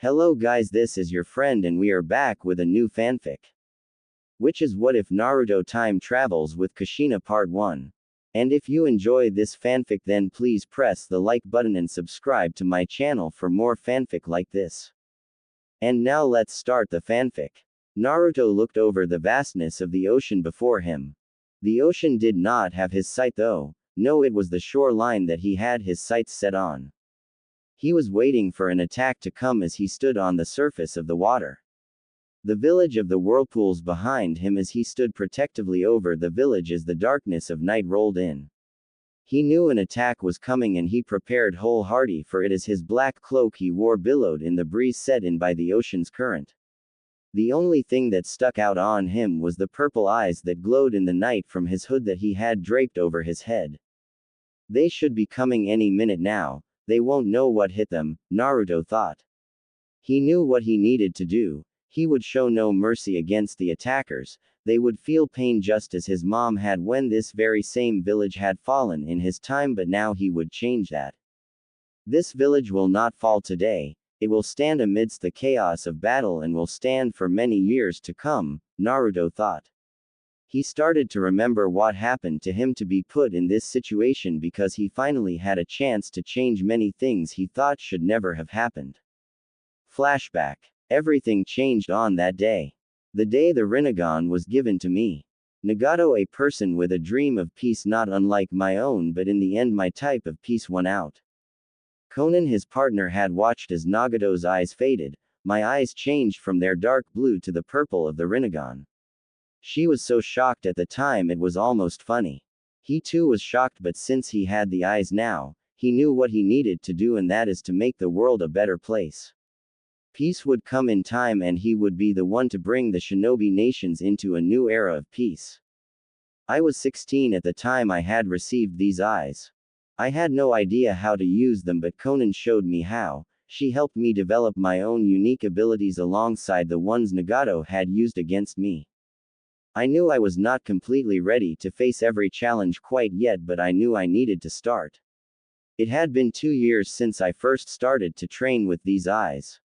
Hello guys, this is your friend and we are back with a new fanfic. Which is What If Naruto Time Travels with Kushina Part 1. And if you enjoy this fanfic then please press the like button and subscribe to my channel for more fanfic like this. And now let's start the fanfic. Naruto looked over the vastness of the ocean before him. The ocean did not have his sight though. No, it was the shoreline that he had his sights set on. He was waiting for an attack to come as he stood on the surface of the water. The village of the Whirlpools behind him as he stood protectively over the village as the darkness of night rolled in. He knew an attack was coming and he prepared wholeheartedly for it as his black cloak he wore billowed in the breeze set in by the ocean's current. The only thing that stuck out on him was the purple eyes that glowed in the night from his hood that he had draped over his head. They should be coming any minute now. They won't know what hit them, Naruto thought. He knew what he needed to do. He would show no mercy against the attackers. They would feel pain just as his mom had when this very same village had fallen in his time, but now he would change that. This village will not fall today. It will stand amidst the chaos of battle and will stand for many years to come, Naruto thought. He started to remember what happened to him to be put in this situation because he finally had a chance to change many things he thought should never have happened. Flashback. Everything changed on that day. The day the Rinnegan was given to me. Nagato, a person with a dream of peace not unlike my own, but in the end my type of peace won out. Konan, his partner, had watched as Nagato's eyes faded. My eyes changed from their dark blue to the purple of the Rinnegan. She was so shocked at the time it was almost funny. He too was shocked, but since he had the eyes now, he knew what he needed to do, and that is to make the world a better place. Peace would come in time and he would be the one to bring the shinobi nations into a new era of peace. I was 16 at the time I had received these eyes. I had no idea how to use them, but Konan showed me how. She helped me develop my own unique abilities alongside the ones Nagato had used against me. I knew I was not completely ready to face every challenge quite yet, but I knew I needed to start. It had been 2 years since I first started to train with these eyes.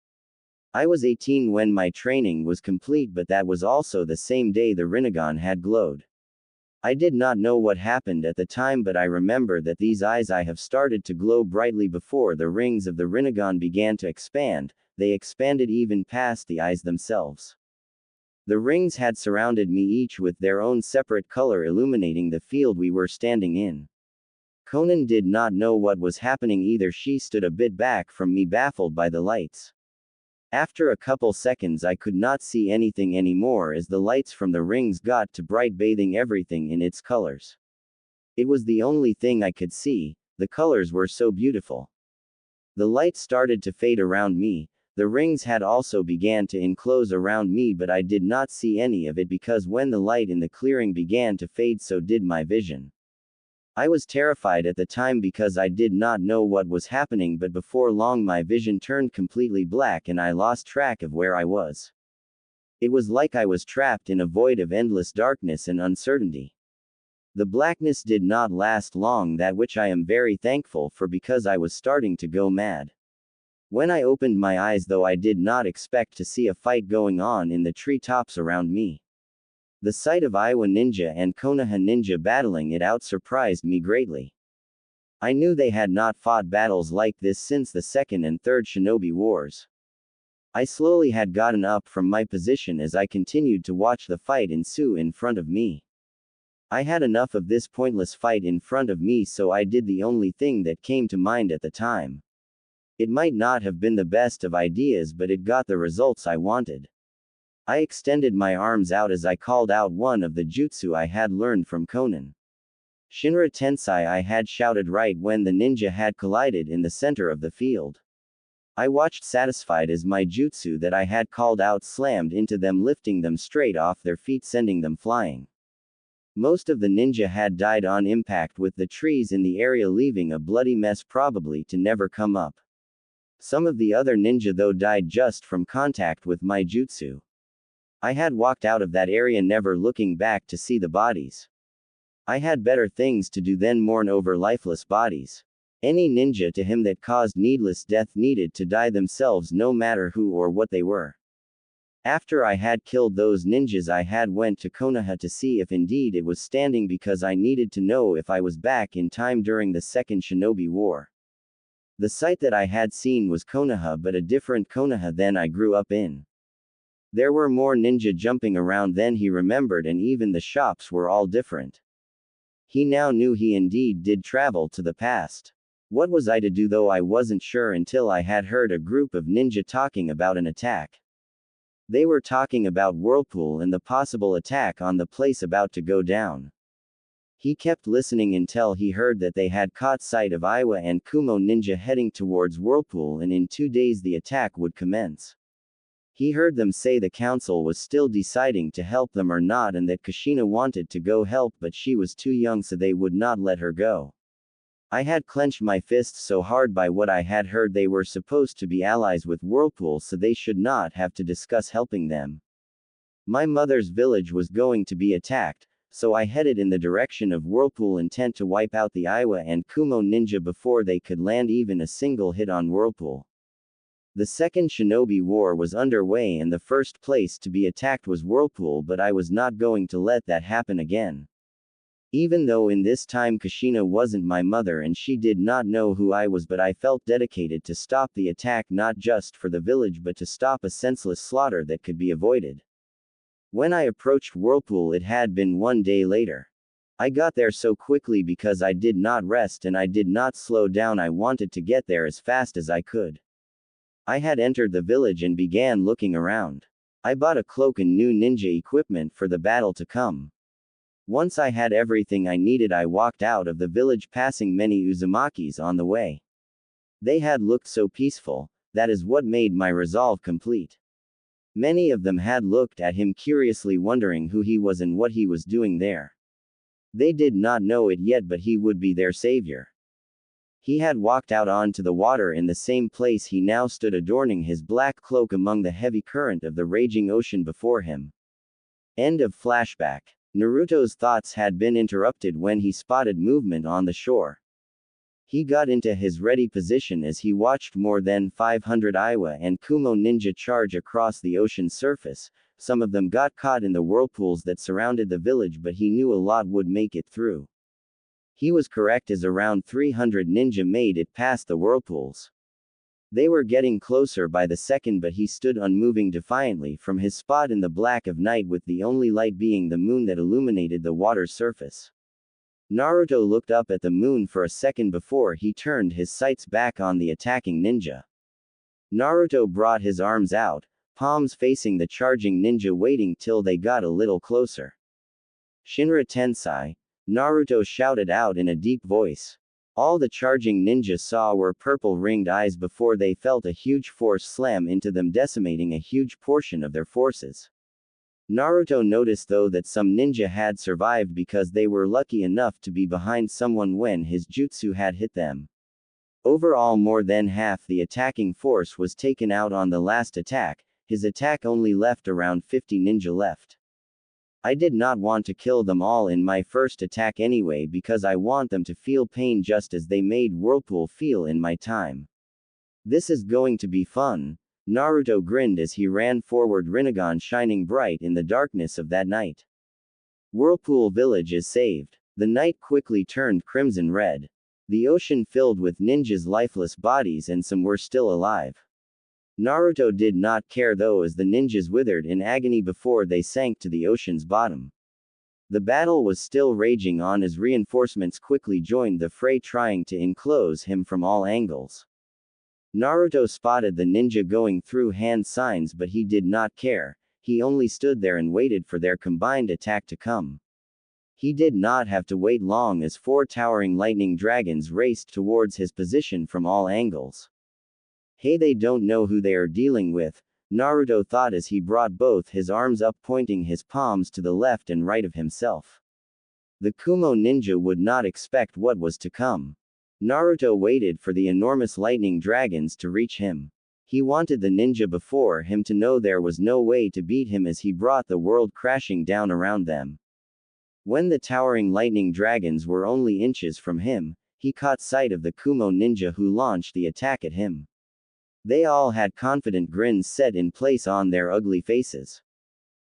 I was 18 when my training was complete, but that was also the same day the Rinnegan had glowed. I did not know what happened at the time, but I remember that these eyes I have started to glow brightly before the rings of the Rinnegan began to expand. They expanded even past the eyes themselves. The rings had surrounded me, each with their own separate color illuminating the field we were standing in. Konan did not know what was happening either. She stood a bit back from me, baffled by the lights. After a couple seconds I could not see anything anymore as the lights from the rings got to bright, bathing everything in its colors. It was the only thing I could see. The colors were so beautiful. The light started to fade around me. The rings had also began to enclose around me, but I did not see any of it because when the light in the clearing began to fade, so did my vision. I was terrified at the time because I did not know what was happening, but before long my vision turned completely black and I lost track of where I was. It was like I was trapped in a void of endless darkness and uncertainty. The blackness did not last long, that which I am very thankful for because I was starting to go mad. When I opened my eyes though, I did not expect to see a fight going on in the treetops around me. The sight of Iwa ninja and Konoha ninja battling it out surprised me greatly. I knew they had not fought battles like this since the second and third shinobi wars. I slowly had gotten up from my position as I continued to watch the fight ensue in front of me. I had enough of this pointless fight in front of me, so I did the only thing that came to mind at the time. It might not have been the best of ideas, but it got the results I wanted. I extended my arms out as I called out one of the jutsu I had learned from Konan. Shinra Tensei, I had shouted right when the ninja had collided in the center of the field. I watched satisfied as my jutsu that I had called out slammed into them, lifting them straight off their feet, sending them flying. Most of the ninja had died on impact with the trees in the area, leaving a bloody mess probably to never come up. Some of the other ninja though died just from contact with my jutsu. I had walked out of that area, never looking back to see the bodies. I had better things to do than mourn over lifeless bodies. Any ninja to him that caused needless death needed to die themselves no matter who or what they were. After I had killed those ninjas I had went to Konoha to see if indeed it was standing because I needed to know if I was back in time during the Second Shinobi War. The site that I had seen was Konoha but a different Konoha than I grew up in. There were more ninja jumping around than he remembered and even the shops were all different. He now knew he indeed did travel to the past. What was I to do though I wasn't sure until I had heard a group of ninja talking about an attack. They were talking about Whirlpool and the possible attack on the place about to go down. He kept listening until he heard that they had caught sight of Iwa and Kumo ninja heading towards Whirlpool and in 2 days the attack would commence. He heard them say the council was still deciding to help them or not and that Kushina wanted to go help but she was too young so they would not let her go. I had clenched my fists so hard by what I had heard they were supposed to be allies with Whirlpool so they should not have to discuss helping them. My mother's village was going to be attacked, so I headed in the direction of Whirlpool intent to wipe out the Iwa and Kumo ninja before they could land even a single hit on Whirlpool. The Second Shinobi War was underway and the first place to be attacked was Whirlpool but I was not going to let that happen again. Even though in this time Kushina wasn't my mother and she did not know who I was but I felt dedicated to stop the attack not just for the village but to stop a senseless slaughter that could be avoided. When I approached Whirlpool it had been 1 day later. I got there so quickly because I did not rest and I did not slow down. I wanted to get there as fast as I could. I had entered the village and began looking around. I bought a cloak and new ninja equipment for the battle to come. Once I had everything I needed I walked out of the village passing many Uzumakis on the way. They had looked so peaceful, that is what made my resolve complete. Many of them had looked at him curiously wondering who he was and what he was doing there. They did not know it yet but he would be their savior. He had walked out onto the water in the same place he now stood adorning his black cloak among the heavy current of the raging ocean before him. End of flashback. Naruto's thoughts had been interrupted when he spotted movement on the shore. He got into his ready position as he watched more than 500 Iwa and Kumo ninja charge across the ocean's surface. Some of them got caught in the whirlpools that surrounded the village but he knew a lot would make it through. He was correct as around 300 ninja made it past the whirlpools. They were getting closer by the second but he stood unmoving defiantly from his spot in the black of night with the only light being the moon that illuminated the water's surface. Naruto looked up at the moon for a second before he turned his sights back on the attacking ninja. Naruto brought his arms out, palms facing the charging ninja waiting till they got a little closer. Shinra Tensei, Naruto shouted out in a deep voice. All the charging ninja saw were purple ringed eyes before they felt a huge force slam into them decimating a huge portion of their forces. Naruto noticed though that some ninja had survived because they were lucky enough to be behind someone when his jutsu had hit them. Overall more than half the attacking force was taken out on the last attack, his attack only left around 50 ninja left. I did not want to kill them all in my first attack anyway because I want them to feel pain just as they made Whirlpool feel in my time. This is going to be fun. Naruto grinned as he ran forward, Rinnegan shining bright in the darkness of that night. Whirlpool Village is saved. The night quickly turned crimson red. The ocean filled with ninjas' lifeless bodies and some were still alive. Naruto did not care though as the ninjas withered in agony before they sank to the ocean's bottom. The battle was still raging on as reinforcements quickly joined the fray trying to enclose him from all angles. Naruto spotted the ninja going through hand signs but he did not care, he only stood there and waited for their combined attack to come. He did not have to wait long as 4 towering lightning dragons raced towards his position from all angles. Hey, they don't know who they are dealing with, Naruto thought as he brought both his arms up pointing his palms to the left and right of himself. The Kumo ninja would not expect what was to come. Naruto waited for the enormous lightning dragons to reach him. He wanted the ninja before him to know there was no way to beat him as he brought the world crashing down around them. When the towering lightning dragons were only inches from him, he caught sight of the Kumo ninja who launched the attack at him. They all had confident grins set in place on their ugly faces.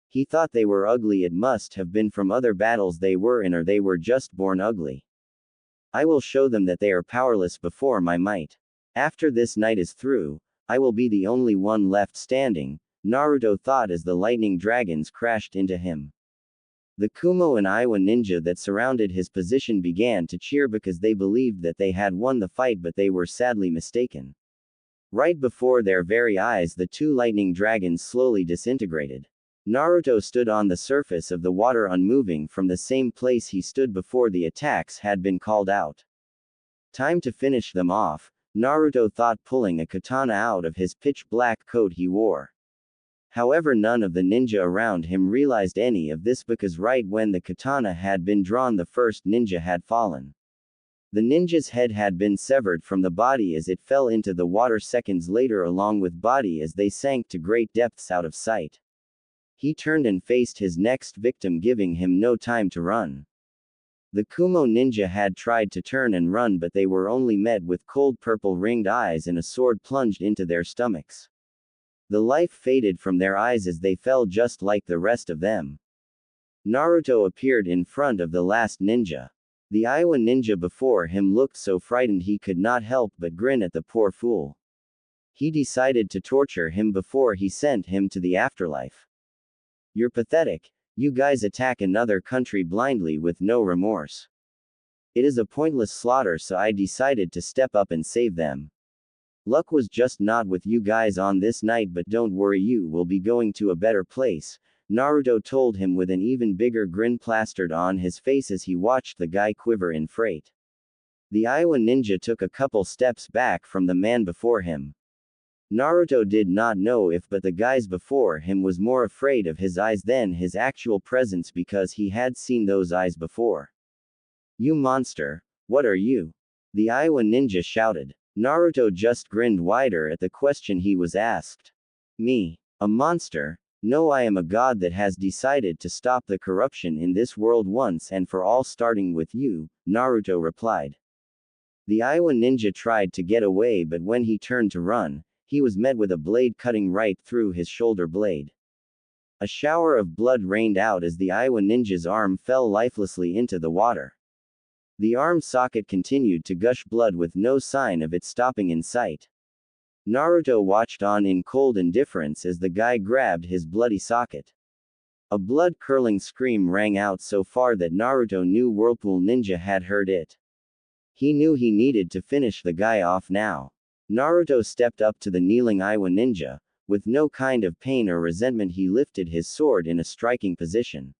He thought they were ugly. It must have been from other battles they were in, or they were just born ugly. I will show them that they are powerless before my might. After this night is through, I will be the only one left standing, Naruto thought as the lightning dragons crashed into him. The Kumo and Iwa ninja that surrounded his position began to cheer because they believed that they had won the fight, but they were sadly mistaken. Right before their very eyes, the two lightning dragons slowly disintegrated. Naruto stood on the surface of the water unmoving from the same place he stood before the attacks had been called out. Time to finish them off, Naruto thought, pulling a katana out of his pitch black coat he wore. However, none of the ninja around him realized any of this because right when the katana had been drawn, the first ninja had fallen. The ninja's head had been severed from the body as it fell into the water seconds later, along with body as they sank to great depths out of sight. He turned and faced his next victim, giving him no time to run. The Kumo ninja had tried to turn and run, but they were only met with cold purple ringed eyes and a sword plunged into their stomachs. The life faded from their eyes as they fell, just like the rest of them. Naruto appeared in front of the last ninja. The Iwa ninja before him looked so frightened he could not help but grin at the poor fool. He decided to torture him before he sent him to the afterlife. You're pathetic. You guys attack another country blindly with no remorse. It is a pointless slaughter, so I decided to step up and save them. Luck was just not with you guys on this night, but don't worry, you will be going to a better place, Naruto told him with an even bigger grin plastered on his face as he watched the guy quiver in fright. The Iwa ninja took a couple steps back from the man before him. Naruto did not know if but the guys before him was more afraid of his eyes than his actual presence, because he had seen those eyes before. You monster, what are you? The Iwa ninja shouted. Naruto just grinned wider at the question he was asked. Me, a monster? No, I am a god that has decided to stop the corruption in this world once and for all, starting with you, Naruto replied. The Iwa ninja tried to get away, but when he turned to run, he was met with a blade cutting right through his shoulder blade. A shower of blood rained out as the Iwa ninja's arm fell lifelessly into the water. The arm socket continued to gush blood with no sign of it stopping in sight. Naruto watched on in cold indifference as the guy grabbed his bloody socket. A blood-curdling scream rang out so far that Naruto knew Whirlpool ninja had heard it. He knew he needed to finish the guy off now. Naruto stepped up to the kneeling Iwa ninja. With no kind of pain or resentment, he lifted his sword in a striking position.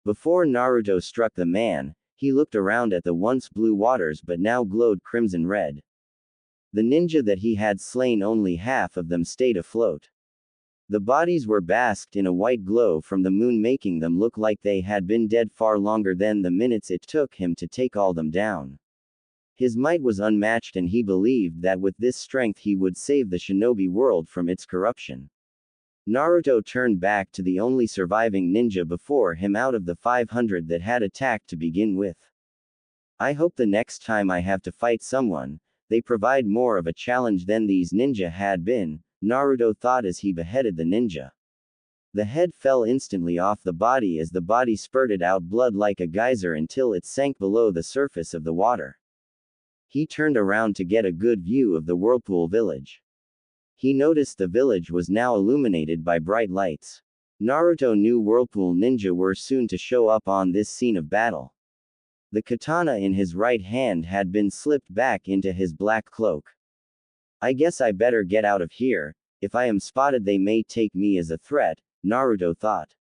Before Naruto struck the man, he looked around at the once blue waters but now glowed crimson red. The ninja that he had slain, only half of them stayed afloat. The bodies were basked in a white glow from the moon, making them look like they had been dead far longer than the minutes it took him to take all them down. His might was unmatched, and he believed that with this strength he would save the shinobi world from its corruption. Naruto turned back to the only surviving ninja before him out of the 500 that had attacked to begin with. I hope the next time I have to fight someone, they provide more of a challenge than these ninja had been, Naruto thought as he beheaded the ninja. The head fell instantly off the body as the body spurted out blood like a geyser until it sank below the surface of the water. He turned around to get a good view of the Whirlpool village. He noticed the village was now illuminated by bright lights. Naruto knew Whirlpool ninja were soon to show up on this scene of battle. The katana in his right hand had been slipped back into his black cloak. I guess I better get out of here. If I am spotted, they may take me as a threat, Naruto thought.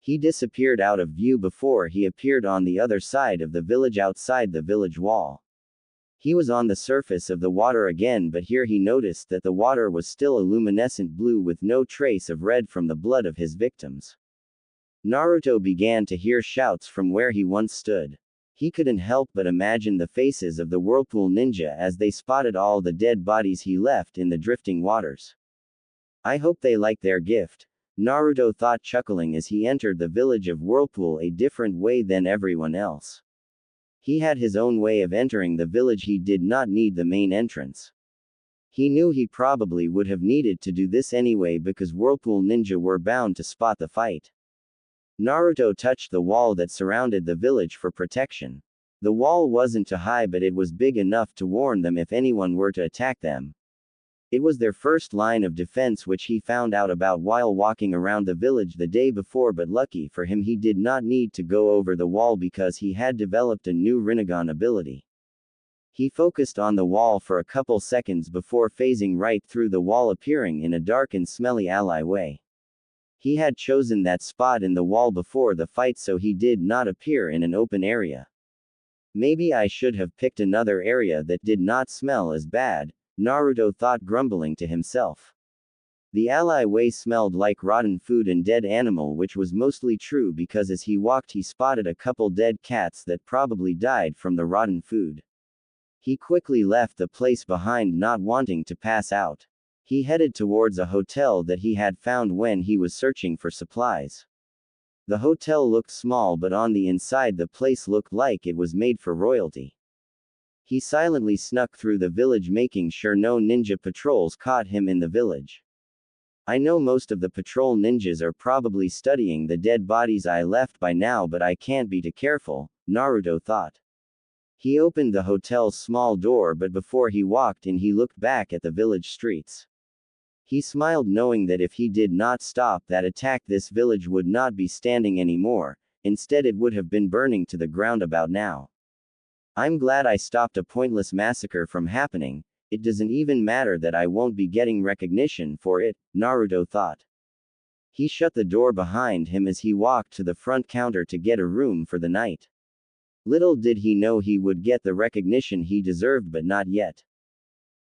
He disappeared out of view before he appeared on the other side of the village, outside the village wall. He was on the surface of the water again, but here he noticed that the water was still a luminescent blue with no trace of red from the blood of his victims. Naruto began to hear shouts from where he once stood. He couldn't help but imagine the faces of the Whirlpool ninja as they spotted all the dead bodies he left in the drifting waters. I hope they like their gift, Naruto thought, chuckling as he entered the village of Whirlpool a different way than everyone else. He had his own way of entering the village. He did not need the main entrance. He knew he probably would have needed to do this anyway because Whirlpool ninja were bound to spot the fight. Naruto touched the wall that surrounded the village for protection. The wall wasn't too high, but it was big enough to warn them if anyone were to attack them. It was their first line of defense, which he found out about while walking around the village the day before, but lucky for him he did not need to go over the wall because he had developed a new Rinnegan ability. He focused on the wall for a couple seconds before phasing right through the wall, appearing in a dark and smelly alleyway. He had chosen that spot in the wall before the fight, so he did not appear in an open area. Maybe I should have picked another area that did not smell as bad, Naruto thought, grumbling to himself. The alleyway smelled like rotten food and dead animal, which was mostly true because as he walked he spotted a couple dead cats that probably died from the rotten food. He quickly left the place behind, not wanting to pass out. He headed towards a hotel that he had found when he was searching for supplies. The hotel looked small, but on the inside the place looked like it was made for royalty. He silently snuck through the village, making sure no ninja patrols caught him in the village. I know most of the patrol ninjas are probably studying the dead bodies I left by now, but I can't be too careful, Naruto thought. He opened the hotel's small door, but before he walked in he looked back at the village streets. He smiled, knowing that if he did not stop that attack, this village would not be standing anymore, instead it would have been burning to the ground about now. I'm glad I stopped a pointless massacre from happening. It doesn't even matter that I won't be getting recognition for it, Naruto thought. He shut the door behind him as he walked to the front counter to get a room for the night. Little did he know he would get the recognition he deserved, but not yet.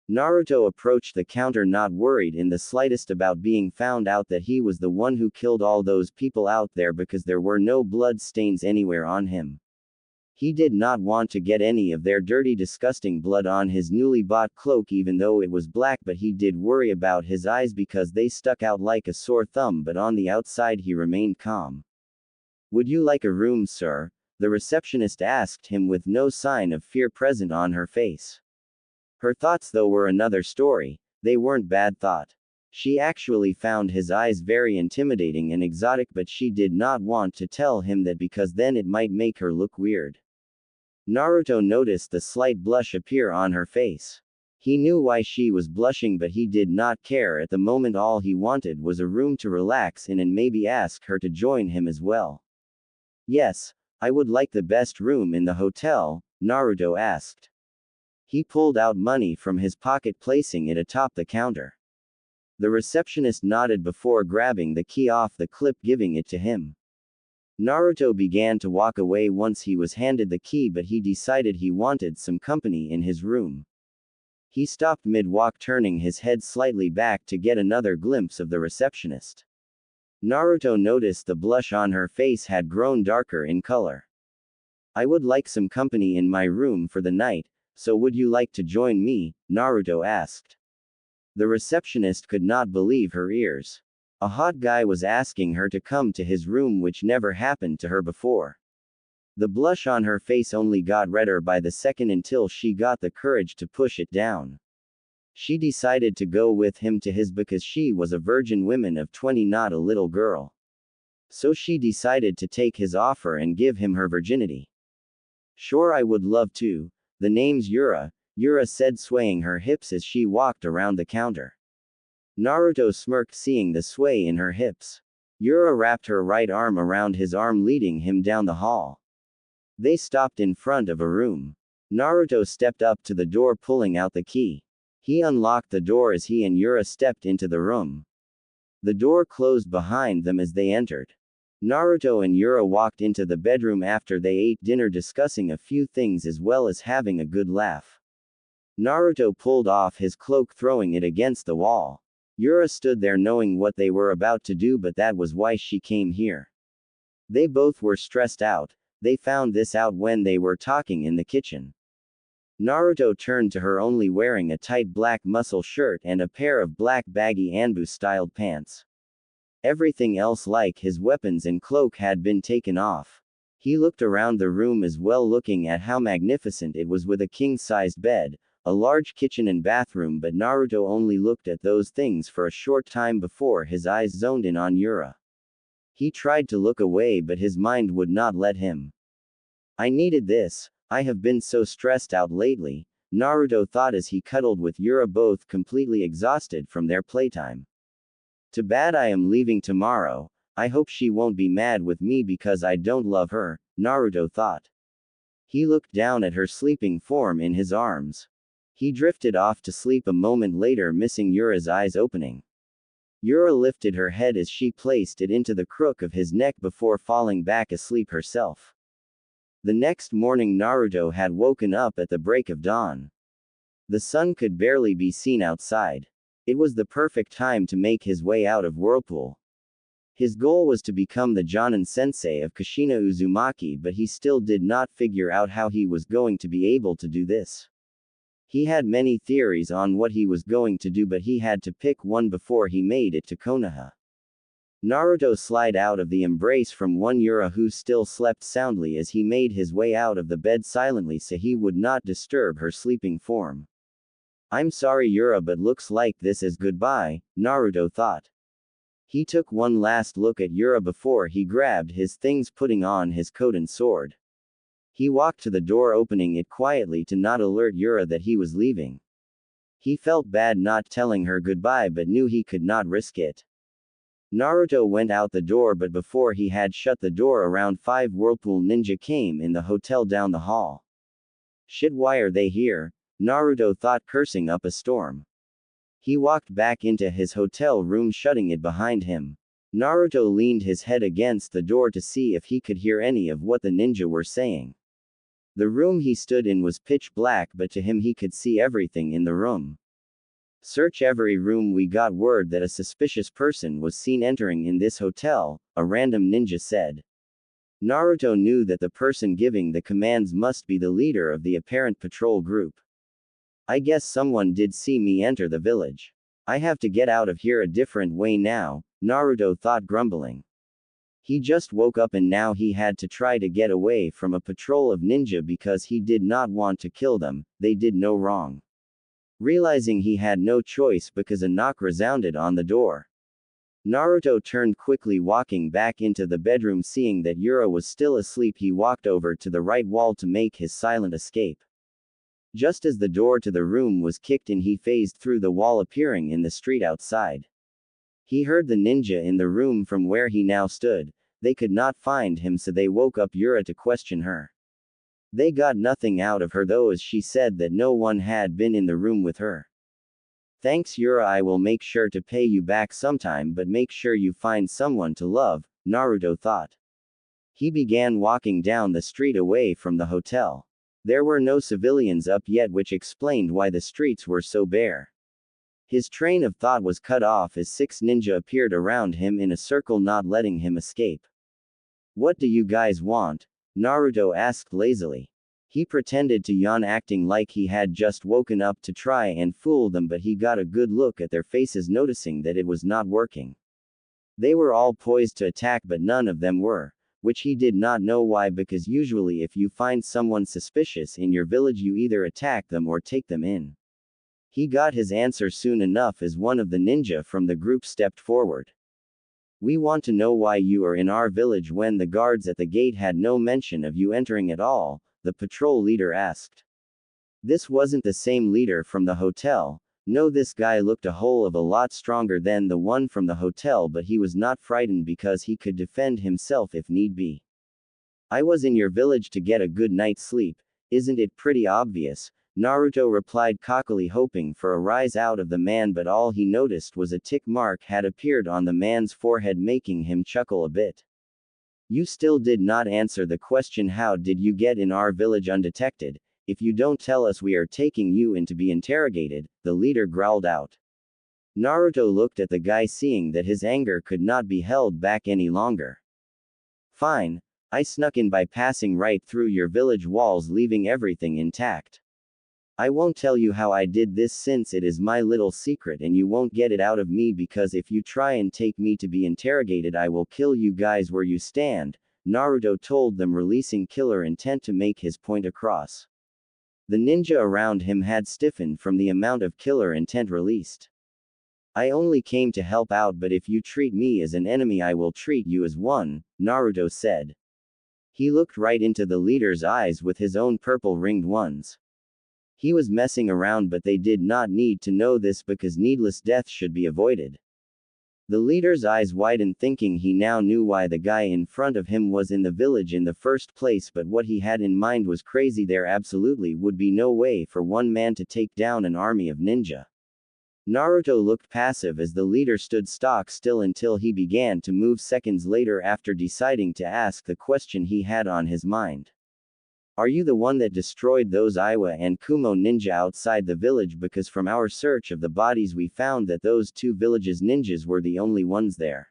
Naruto approached the counter, not worried in the slightest about being found out that he was the one who killed all those people out there, because there were no blood stains anywhere on him. He did not want to get any of their dirty, disgusting blood on his newly bought cloak, even though it was black, but he did worry about his eyes because they stuck out like a sore thumb, but on the outside he remained calm. Would you like a room, sir? The receptionist asked him with no sign of fear present on her face. Her thoughts, though, were another story. They weren't bad thought. She actually found his eyes very intimidating and exotic, but she did not want to tell him that because then it might make her look weird. Naruto noticed the slight blush appear on her face. He knew why she was blushing, but he did not care at the moment. All he wanted was a room to relax in and maybe ask her to join him as well. Yes, I would like the best room in the hotel, Naruto asked. He pulled out money from his pocket, placing it atop the counter. The receptionist nodded before grabbing the key off the clip, giving it to him. Naruto began to walk away once he was handed the key, but he decided he wanted some company in his room. He stopped mid-walk, turning his head slightly back to get another glimpse of the receptionist. Naruto noticed the blush on her face had grown darker in color. I would like some company in my room for the night, so would you like to join me? Naruto asked. The receptionist could not believe her ears. A hot guy was asking her to come to his room, which never happened to her before. The blush on her face only got redder by the second until she got the courage to push it down. She decided to go with him to his because she was a virgin woman of 20, not a little girl. So she decided to take his offer and give him her virginity. Sure, I would love to. The name's Yura, Yura said, swaying her hips as she walked around the counter. Naruto smirked, seeing the sway in her hips. Yura wrapped her right arm around his arm, leading him down the hall. They stopped in front of a room. Naruto stepped up to the door, pulling out the key. He unlocked the door as he and Yura stepped into the room. The door closed behind them as they entered. Naruto and Yura walked into the bedroom after they ate dinner, discussing a few things as well as having a good laugh. Naruto pulled off his cloak, throwing it against the wall. Yura stood there knowing what they were about to do, but that was why she came here. They both were stressed out. They found this out when they were talking in the kitchen. Naruto turned to her, only wearing a tight black muscle shirt and a pair of black baggy Anbu-styled pants. Everything else, like his weapons and cloak, had been taken off. He looked around the room as well, looking at how magnificent it was with a king-sized bed, a large kitchen and bathroom, but Naruto only looked at those things for a short time before his eyes zoned in on Yura. He tried to look away but his mind would not let him. I needed this, I have been so stressed out lately, Naruto thought as he cuddled with Yura, both completely exhausted from their playtime. Too bad I am leaving tomorrow. I hope she won't be mad with me because I don't love her, Naruto thought. He looked down at her sleeping form in his arms. He drifted off to sleep a moment later, missing Yura's eyes opening. Yura lifted her head as she placed it into the crook of his neck before falling back asleep herself. The next morning Naruto had woken up at the break of dawn. The sun could barely be seen outside. It was the perfect time to make his way out of Whirlpool. His goal was to become the Genin sensei of Kushina Uzumaki, but he still did not figure out how he was going to be able to do this. He had many theories on what he was going to do, but he had to pick one before he made it to Konoha. Naruto slid out of the embrace from one Yura who still slept soundly as he made his way out of the bed silently so he would not disturb her sleeping form. I'm sorry Yura, but looks like this is goodbye, Naruto thought. He took one last look at Yura before he grabbed his things, putting on his coat and sword. He walked to the door, opening it quietly to not alert Yura that he was leaving. He felt bad not telling her goodbye but knew he could not risk it. Naruto went out the door, but before he had shut the door, around 5 Whirlpool ninja came in the hotel down the hall. Shit, why are they here? Naruto thought, cursing up a storm. He walked back into his hotel room, shutting it behind him. Naruto leaned his head against the door to see if he could hear any of what the ninja were saying. The room he stood in was pitch black, but to him he could see everything in the room. Search every room. We got word that a suspicious person was seen entering in this hotel, a random ninja said. Naruto knew that the person giving the commands must be the leader of the apparent patrol group. I guess someone did see me enter the village. I have to get out of here a different way now, Naruto thought, grumbling. He just woke up and now he had to try to get away from a patrol of ninja because he did not want to kill them, they did no wrong. Realizing he had no choice because a knock resounded on the door. Naruto turned quickly, walking back into the bedroom. Seeing that Yura was still asleep, he walked over to the right wall to make his silent escape. Just as the door to the room was kicked in, he phased through the wall, appearing in the street outside. He heard the ninja in the room from where he now stood. They could not find him, so they woke up Yura to question her. They got nothing out of her though, as she said that no one had been in the room with her. Thanks Yura, I will make sure to pay you back sometime, but make sure you find someone to love, Naruto thought. He began walking down the street away from the hotel. There were no civilians up yet, which explained why the streets were so bare. His train of thought was cut off as 6 ninja appeared around him in a circle, not letting him escape. What do you guys want? Naruto asked lazily. He pretended to yawn, acting like he had just woken up to try and fool them, but he got a good look at their faces, noticing that it was not working. They were all poised to attack, but none of them were. Which he did not know why, because usually if you find someone suspicious in your village, you either attack them or take them in. He got his answer soon enough as one of the ninja from the group stepped forward. We want to know why you are in our village when the guards at the gate had no mention of you entering at all, the patrol leader asked. This wasn't the same leader from the hotel. No, this guy looked a whole of a lot stronger than the one from the hotel, but he was not frightened because he could defend himself if need be. I was in your village to get a good night's sleep, isn't it pretty obvious? Naruto replied cockily, hoping for a rise out of the man, but all he noticed was a tick mark had appeared on the man's forehead, making him chuckle a bit. You still did not answer the question. How did you get in our village undetected? If you don't tell us, we are taking you in to be interrogated, the leader growled out. Naruto looked at the guy, seeing that his anger could not be held back any longer. Fine. I snuck in by passing right through your village walls, leaving everything intact. I won't tell you how I did this, since it is my little secret and you won't get it out of me, because if you try and take me to be interrogated, I will kill you guys where you stand, Naruto told them, releasing killer intent to make his point across. The ninja around him had stiffened from the amount of killer intent released. I only came to help out, but if you treat me as an enemy I will treat you as one, Naruto said. He looked right into the leader's eyes with his own purple ringed ones. He was messing around, but they did not need to know this because needless death should be avoided. The leader's eyes widened, thinking he now knew why the guy in front of him was in the village in the first place, but what he had in mind was crazy. There absolutely would be no way for one man to take down an army of ninja. Naruto looked passive as the leader stood stock still until he began to move seconds later after deciding to ask the question he had on his mind. Are you the one that destroyed those Iwa and Kumo ninja outside the village? Because from our search of the bodies we found that those two villages ninjas were the only ones there.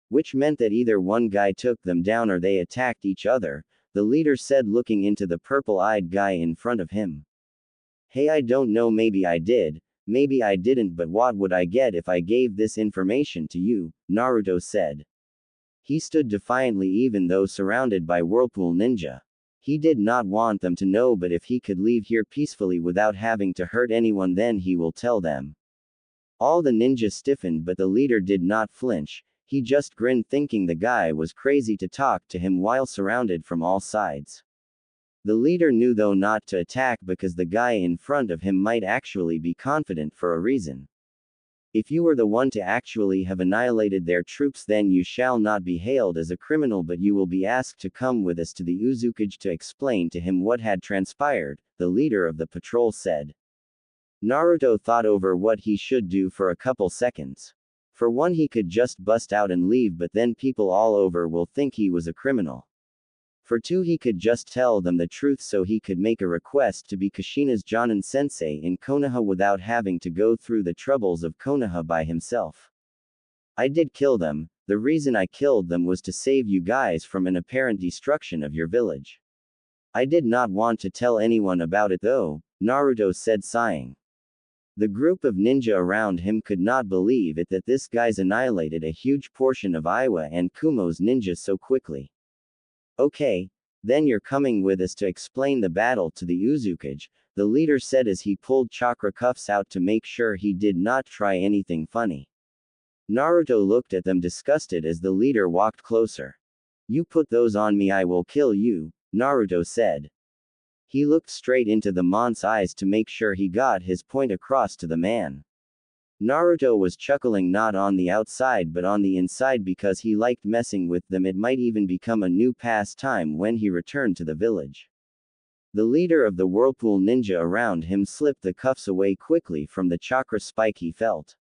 Which meant that either one guy took them down or they attacked each other, the leader said, looking into the purple-eyed guy in front of him. Hey, I don't know, maybe I did, maybe I didn't, but what would I get if I gave this information to you? Naruto said. He stood defiantly even though surrounded by Whirlpool ninja. He did not want them to know, but if he could leave here peacefully without having to hurt anyone, then he will tell them. All the ninjas stiffened, but the leader did not flinch. He just grinned, thinking the guy was crazy to talk to him while surrounded from all sides. The leader knew though not to attack because the guy in front of him might actually be confident for a reason. If you were the one to actually have annihilated their troops, then you shall not be hailed as a criminal, but you will be asked to come with us to the Uzukage to explain to him what had transpired, the leader of the patrol said. Naruto thought over what he should do for a couple seconds. For one, he could just bust out and leave, but then people all over will think he was a criminal. For two, he could just tell them the truth so he could make a request to be Kushina's Genin sensei in Konoha without having to go through the troubles of Konoha by himself. I did kill them. The reason I killed them was to save you guys from an apparent destruction of your village. I did not want to tell anyone about it though, Naruto said, sighing. The group of ninja around him could not believe it that this guy's annihilated a huge portion of Iwa and Kumo's ninjas so quickly. Okay, then you're coming with us to explain the battle to the Uzukage, the leader said as he pulled chakra cuffs out to make sure he did not try anything funny. Naruto looked at them disgusted as the leader walked closer. You put those on me, I will kill you, Naruto said. He looked straight into the man's eyes to make sure he got his point across to the man. Naruto was chuckling, not on the outside but on the inside, because he liked messing with them. It might even become a new pastime when he returned to the village. The leader of the Whirlpool ninja around him slipped the cuffs away quickly from the chakra spike he felt.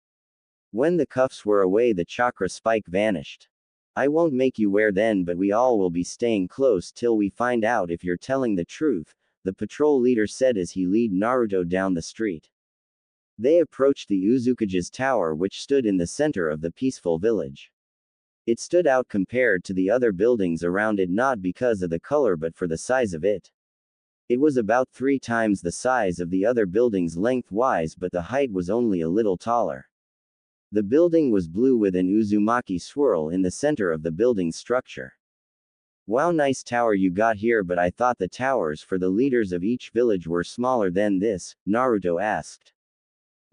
When the cuffs were away, the chakra spike vanished. I won't make you wear then, but we all will be staying close till we find out if you're telling the truth, the patrol leader said as he led Naruto down the street. They approached the Uzukage's tower, which stood in the center of the peaceful village. It stood out compared to the other buildings around it, not because of the color but for the size of it. It was about 3 times the size of the other buildings lengthwise, but the height was only a little taller. The building was blue with an Uzumaki swirl in the center of the building's structure. Wow, nice tower you got here, but I thought the towers for the leaders of each village were smaller than this, Naruto asked.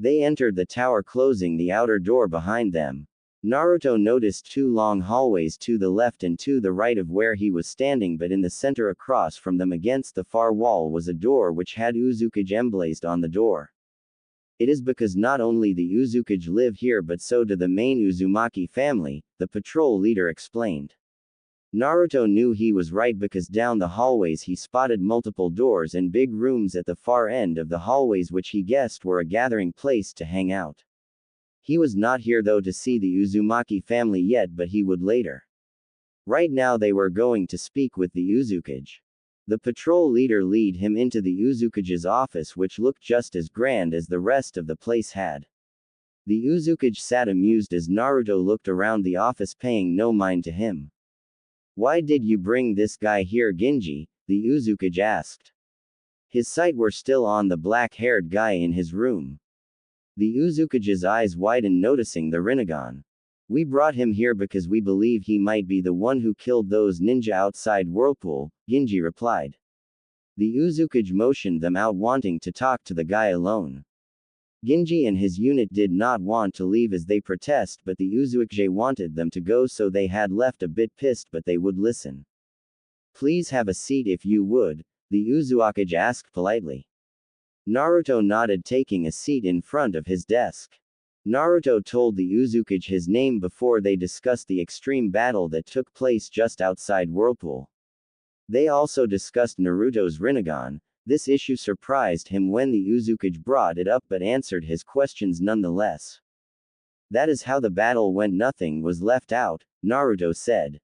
They entered the tower, closing the outer door behind them. Naruto noticed 2 long hallways to the left and to the right of where he was standing, but in the center across from them against the far wall was a door which had Uzukage emblazoned on the door. It is because not only the Uzukage live here but so do the main Uzumaki family, the patrol leader explained. Naruto knew he was right because down the hallways he spotted multiple doors and big rooms at the far end of the hallways which he guessed were a gathering place to hang out. He was not here though to see the Uzumaki family yet, but he would later. Right now they were going to speak with the Uzukage. The patrol leader led him into the Uzukage's office, which looked just as grand as the rest of the place had. The Uzukage sat amused as Naruto looked around the office, paying no mind to him. Why did you bring this guy here, Genji? The Uzukage asked. His sight were still on the black-haired guy in his room. The Uzukage's eyes widened, noticing the Rinnegan. We brought him here because we believe he might be the one who killed those ninja outside Whirlpool, Genji replied. The Uzukage motioned them out, wanting to talk to the guy alone. Genji and his unit did not want to leave as they protest, but the Uzukage wanted them to go, so they had left a bit pissed, but they would listen. Please have a seat if you would, the Uzukage asked politely. Naruto nodded, taking a seat in front of his desk. Naruto told the Uzukage his name before they discussed the extreme battle that took place just outside Whirlpool. They also discussed Naruto's Rinnegan. This issue surprised him when the Uzukage brought it up, but answered his questions nonetheless. That is how the battle went, nothing was left out, Naruto said.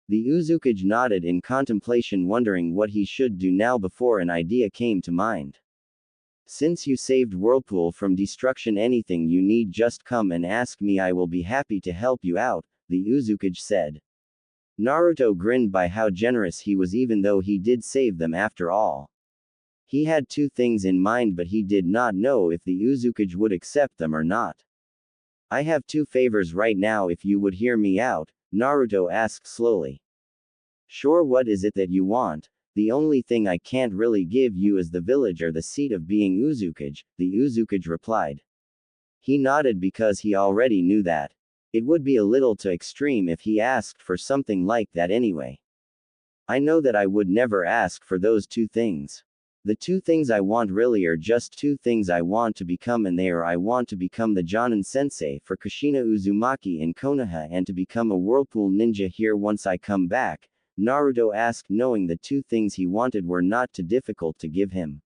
The Uzukage nodded in contemplation, wondering what he should do now before an idea came to mind. Since you saved Whirlpool from destruction, anything you need, just come and ask me, I will be happy to help you out, the Uzukage said. Naruto grinned by how generous he was, even though he did save them after all. He had two things in mind, but he did not know if the Uzukage would accept them or not. I have two favors right now, if you would hear me out, Naruto asked slowly. Sure, what is it that you want? The only thing I can't really give you is the village or the seat of being Uzukage, the Uzukage replied. He nodded because he already knew that. It would be a little too extreme if he asked for something like that anyway. I know that I would never ask for those two things. The two things I want really are just two things I want to become, and they are: I want to become the Genin sensei for Kushina Uzumaki in Konoha, and to become a Whirlpool ninja here once I come back, Naruto asked, knowing the two things he wanted were not too difficult to give him.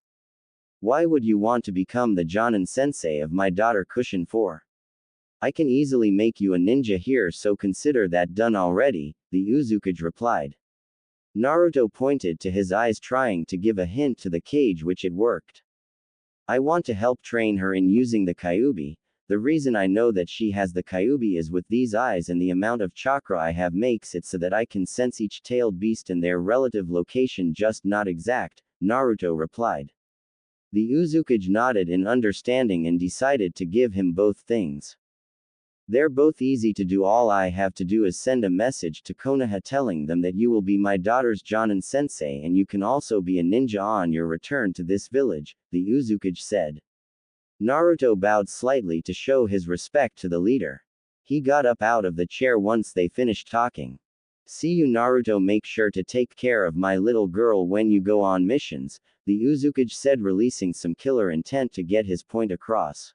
Why would you want to become the Genin sensei of my daughter Kushina for? I can easily make you a ninja here, so consider that done already, the Uzukage replied. Naruto pointed to his eyes, trying to give a hint to the cage, which it worked. I want to help train her in using the Kyuubi. The reason I know that she has the Kyuubi is with these eyes, and the amount of chakra I have makes it so that I can sense each tailed beast and their relative location, just not exact, Naruto replied. The Uzukage nodded in understanding and decided to give him both things. They're both easy to do. All I have to do is send a message to Konoha telling them that you will be my daughter's Genin sensei, and you can also be a ninja on your return to this village, the Uzukage said. Naruto bowed slightly to show his respect to the leader. He got up out of the chair once they finished talking. See you, Naruto. Make sure to take care of my little girl when you go on missions, the Uzukage said, releasing some killer intent to get his point across.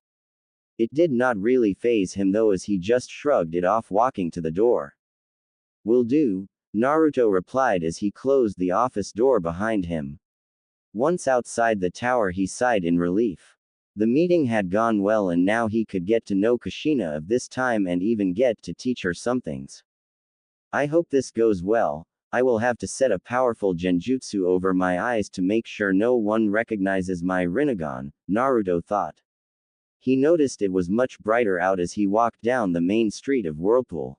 It did not really faze him though, as he just shrugged it off, walking to the door. Will do, Naruto replied as he closed the office door behind him. Once outside the tower, he sighed in relief. The meeting had gone well, and now he could get to know Kushina of this time and even get to teach her some things. I hope this goes well. I will have to set a powerful genjutsu over my eyes to make sure no one recognizes my Rinnegan, Naruto thought. He noticed it was much brighter out as he walked down the main street of Whirlpool.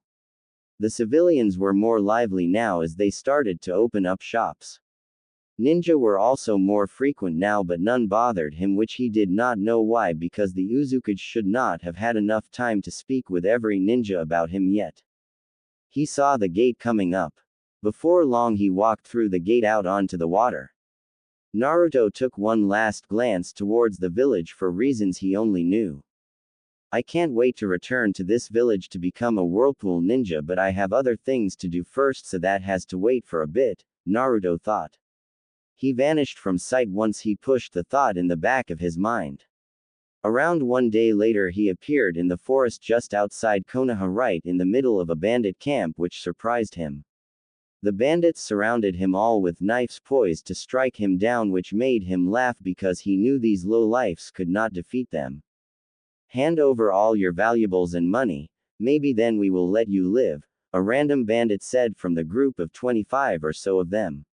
The civilians were more lively now as they started to open up shops. Ninja were also more frequent now, but none bothered him, which he did not know why, because the Uzukage should not have had enough time to speak with every ninja about him yet. He saw the gate coming up. Before long he walked through the gate out onto the water. Naruto took one last glance towards the village for reasons he only knew. I can't wait to return to this village to become a Whirlpool ninja, but I have other things to do first, so that has to wait for a bit, Naruto thought. He vanished from sight once he pushed the thought in the back of his mind. Around one day later, he appeared in the forest just outside Konoha, right in the middle of a bandit camp, which surprised him. The bandits surrounded him, all with knives poised to strike him down, which made him laugh because he knew these lowlifes could not defeat them. Hand over all your valuables and money, maybe then we will let you live, a random bandit said from the group of 25 or so of them.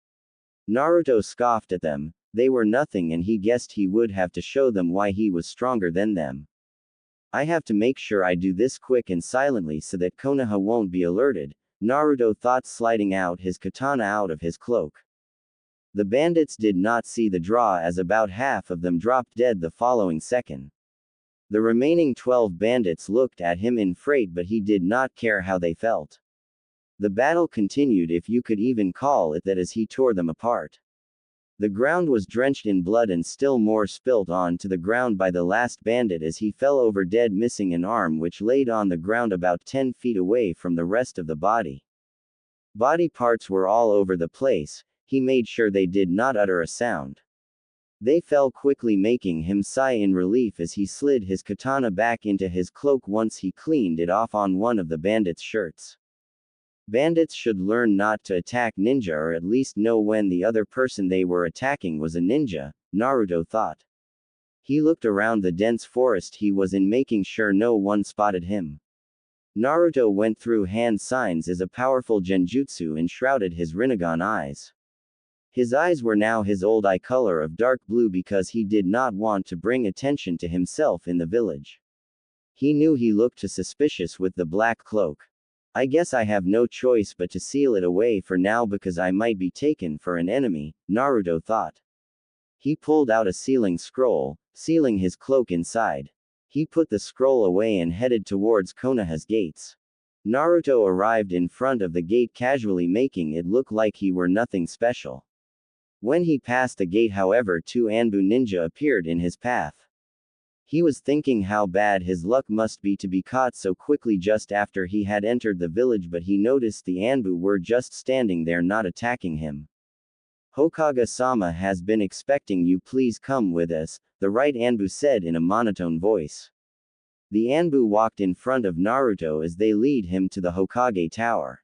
Naruto scoffed at them. They were nothing, and he guessed he would have to show them why he was stronger than them. I have to make sure I do this quick and silently so that Konoha won't be alerted, Naruto thought, sliding out his katana out of his cloak. The bandits did not see the draw, as about half of them dropped dead the following second. The remaining 12 bandits looked at him in fright, but he did not care how they felt. The battle continued, if you could even call it that, as he tore them apart. The ground was drenched in blood, and still more spilt onto the ground by the last bandit as he fell over dead, missing an arm which laid on the ground about 10 feet away from the rest of the body. Body parts were all over the place. He made sure they did not utter a sound. They fell quickly, making him sigh in relief as he slid his katana back into his cloak once he cleaned it off on one of the bandits' shirts. Bandits should learn not to attack ninja, or at least know when the other person they were attacking was a ninja, Naruto thought. He looked around the dense forest he was in, making sure no one spotted him. Naruto went through hand signs as a powerful genjutsu enshrouded his Rinnegan eyes. His eyes were now his old eye color of dark blue because he did not want to bring attention to himself in the village. He knew he looked too suspicious with the black cloak. I guess I have no choice but to seal it away for now because I might be taken for an enemy, Naruto thought. He pulled out a sealing scroll, sealing his cloak inside. He put the scroll away and headed towards Konoha's gates. Naruto arrived in front of the gate casually, making it look like he were nothing special. When he passed the gate, however, 2 Anbu ninja appeared in his path. He was thinking how bad his luck must be to be caught so quickly just after he had entered the village, but he noticed the Anbu were just standing there, not attacking him. Hokage-sama has been expecting you, please come with us, the right Anbu said in a monotone voice. The Anbu walked in front of Naruto as they lead him to the Hokage tower.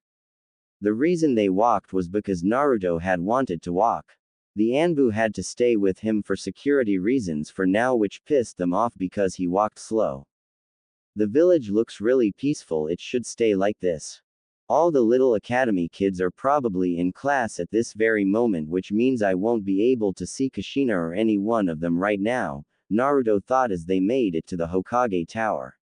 The reason they walked was because Naruto had wanted to walk. The Anbu had to stay with him for security reasons for now, which pissed them off because he walked slow. The village looks really peaceful, it should stay like this. All the little academy kids are probably in class at this very moment, which means I won't be able to see Kushina or any one of them right now, Naruto thought as they made it to the Hokage tower.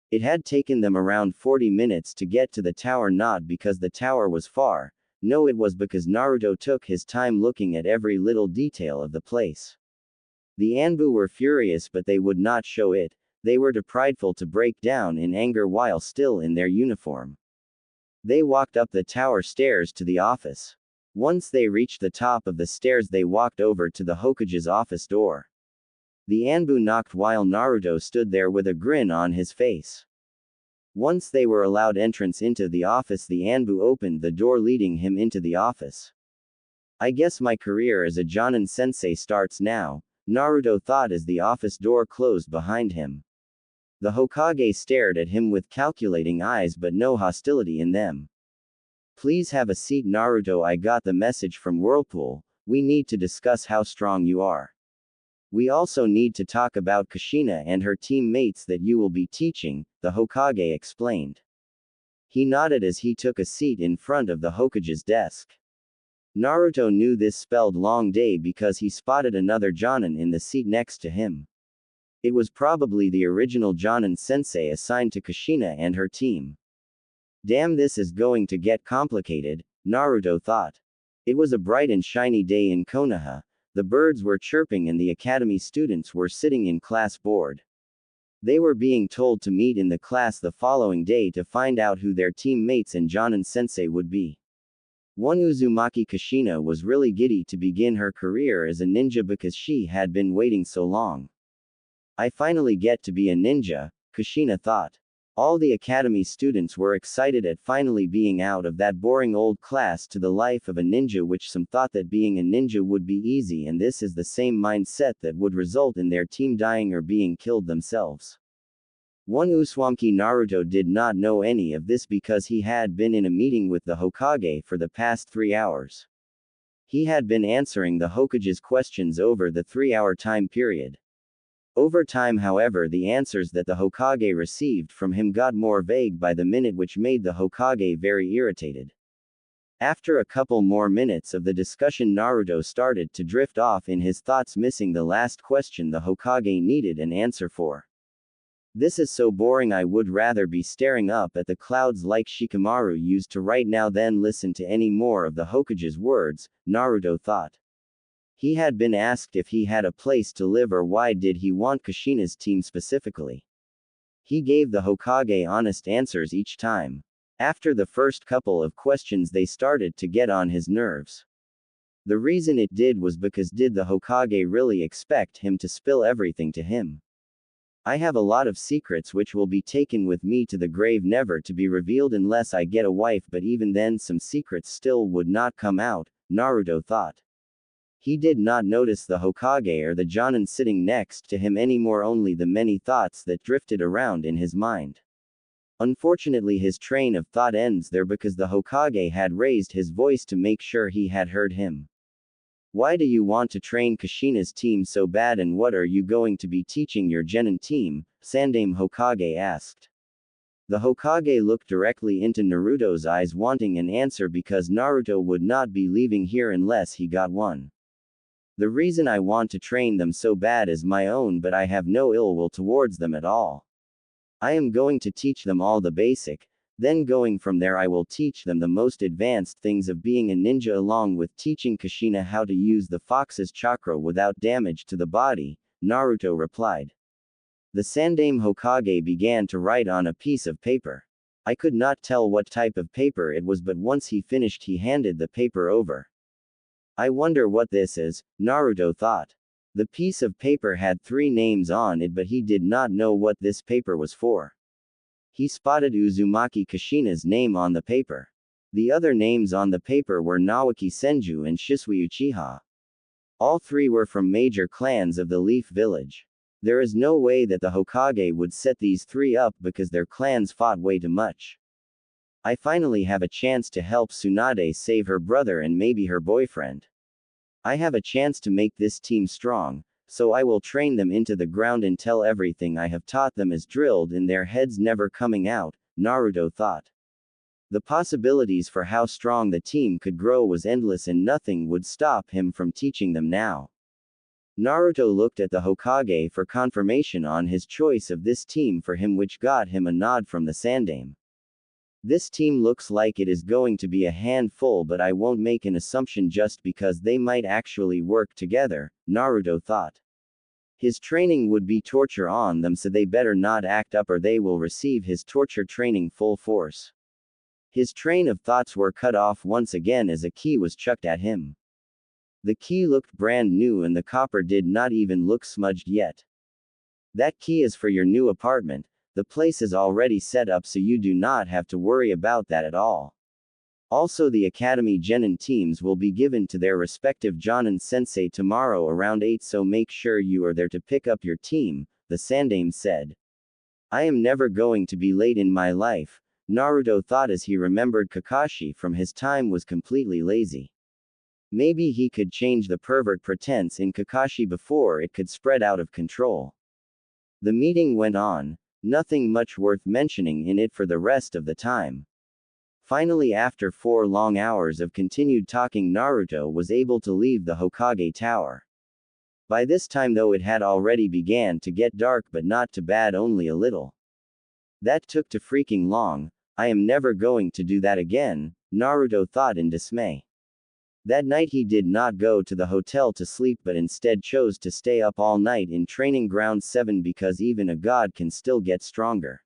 It had taken them around 40 minutes to get to the tower, not because the tower was far. No, it was because Naruto took his time looking at every little detail of the place. The Anbu were furious, but they would not show it. They were too prideful to break down in anger while still in their uniform. They walked up the tower stairs to the office. Once they reached the top of the stairs, they walked over to the Hokage's office door. The Anbu knocked while Naruto stood there with a grin on his face. Once they were allowed entrance into the office, the Anbu opened the door, leading him into the office. I guess my career as a Jonin sensei starts now, Naruto thought as the office door closed behind him. The Hokage stared at him with calculating eyes, but no hostility in them. Please have a seat, Naruto. I got the message from Whirlpool. We need to discuss how strong you are. We also need to talk about Kushina and her teammates that you will be teaching, the Hokage explained. He nodded as he took a seat in front of the Hokage's desk. Naruto knew this spelled long day because he spotted another Jonin in the seat next to him. It was probably the original Jonin sensei assigned to Kushina and her team. Damn, this is going to get complicated, Naruto thought. It was a bright and shiny day in Konoha. The birds were chirping and the academy students were sitting in class board. They were being told to meet in the class the following day to find out who their teammates and Jonin sensei would be. One Uzumaki Kushina was really giddy to begin her career as a ninja because she had been waiting so long. I finally get to be a ninja, Kushina thought. All the academy students were excited at finally being out of that boring old class to the life of a ninja, which some thought that being a ninja would be easy, and this is the same mindset that would result in their team dying or being killed themselves. One Uzumaki Naruto did not know any of this because he had been in a meeting with the Hokage for the past 3 hours. He had been answering the Hokage's questions over the 3-hour time period. Over time, however, the answers that the Hokage received from him got more vague by the minute, which made the Hokage very irritated. After a couple more minutes of the discussion, Naruto started to drift off in his thoughts, missing the last question the Hokage needed an answer for. This is so boring, I would rather be staring up at the clouds like Shikamaru used to right now than listen to any more of the Hokage's words, Naruto thought. He had been asked if he had a place to live or why did he want Kushina's team specifically. He gave the Hokage honest answers each time. After the first couple of questions they started to get on his nerves. The reason it did was because did the Hokage really expect him to spill everything to him? I have a lot of secrets which will be taken with me to the grave never to be revealed unless I get a wife, but even then some secrets still would not come out, Naruto thought. He did not notice the Hokage or the Jonin sitting next to him anymore, only the many thoughts that drifted around in his mind. Unfortunately his train of thought ends there because the Hokage had raised his voice to make sure he had heard him. Why do you want to train Kushina's team so bad and what are you going to be teaching your Genin team? Sandaime Hokage asked. The Hokage looked directly into Naruto's eyes wanting an answer because Naruto would not be leaving here unless he got one. The reason I want to train them so bad is my own, but I have no ill will towards them at all. I am going to teach them all the basic, then going from there I will teach them the most advanced things of being a ninja along with teaching Kushina how to use the fox's chakra without damage to the body, Naruto replied. The Sandaime Hokage began to write on a piece of paper. I could not tell what type of paper it was, but once he finished he handed the paper over. I wonder what this is, Naruto thought. The piece of paper had 3 names on it, but he did not know what this paper was for. He spotted Uzumaki Kushina's name on the paper. The other names on the paper were Naoki Senju and Shisui Uchiha. All 3 were from major clans of the Leaf Village. There is no way that the Hokage would set these 3 up because their clans fought way too much. I finally have a chance to help Tsunade save her brother and maybe her boyfriend. I have a chance to make this team strong, so I will train them into the ground until everything I have taught them is drilled in their heads, never coming out, Naruto thought. The possibilities for how strong the team could grow was endless and nothing would stop him from teaching them now. Naruto looked at the Hokage for confirmation on his choice of this team for him, which got him a nod from the Sandaime. This team looks like it is going to be a handful, but I won't make an assumption just because they might actually work together, Naruto thought. His training would be torture on them, so they better not act up or they will receive his torture training full force. His train of thoughts were cut off once again as a key was chucked at him. The key looked brand new and the copper did not even look smudged yet. That key is for your new apartment. The place is already set up so you do not have to worry about that at all. Also the Academy Genin teams will be given to their respective Jonin sensei tomorrow around 8, so make sure you are there to pick up your team, the Sandaime said. I am never going to be late in my life, Naruto thought as he remembered Kakashi from his time was completely lazy. Maybe he could change the pervert pretense in Kakashi before it could spread out of control. The meeting went on. Nothing much worth mentioning in it for the rest of the time. Finally, after 4 long hours of continued talking, Naruto was able to leave the Hokage Tower. By this time though it had already began to get dark, but not too bad, only a little. That took too freaking long. I am never going to do that again, Naruto thought in dismay. That night he did not go to the hotel to sleep but instead chose to stay up all night in Training Ground 7 because even a god can still get stronger.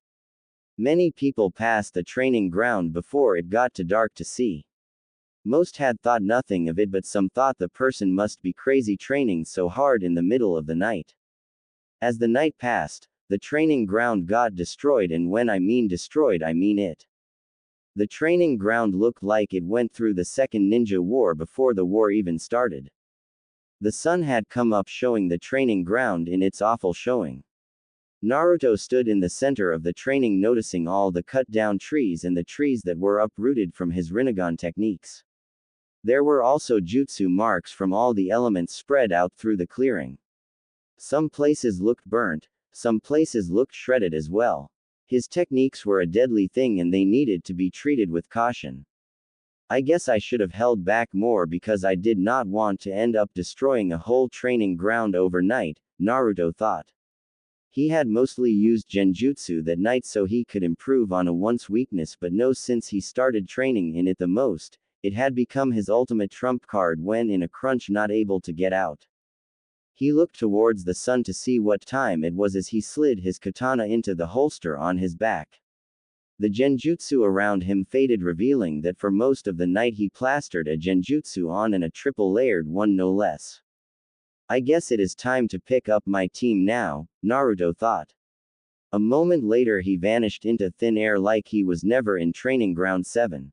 Many people passed the training ground before it got too dark to see. Most had thought nothing of it, but some thought the person must be crazy training so hard in the middle of the night. As the night passed, the training ground got destroyed, and when I mean destroyed I mean it. The training ground looked like it went through the Second Ninja War before the war even started. The sun had come up, showing the training ground in its awful showing. Naruto stood in the center of the training, noticing all the cut-down trees and the trees that were uprooted from his Rinnegan techniques. There were also jutsu marks from all the elements spread out through the clearing. Some places looked burnt, some places looked shredded as well. His techniques were a deadly thing and they needed to be treated with caution. I guess I should have held back more because I did not want to end up destroying a whole training ground overnight, Naruto thought. He had mostly used genjutsu that night so he could improve on a once weakness, but no, since he started training in it the most, It had become his ultimate trump card when in a crunch not able to get out. He looked towards the sun to see what time it was as he slid his katana into the holster on his back. The genjutsu around him faded, revealing that for most of the night he plastered a genjutsu on, and a triple-layered one no less. I guess it is time to pick up my team now, Naruto thought. A moment later he vanished into thin air like he was never in training ground 7.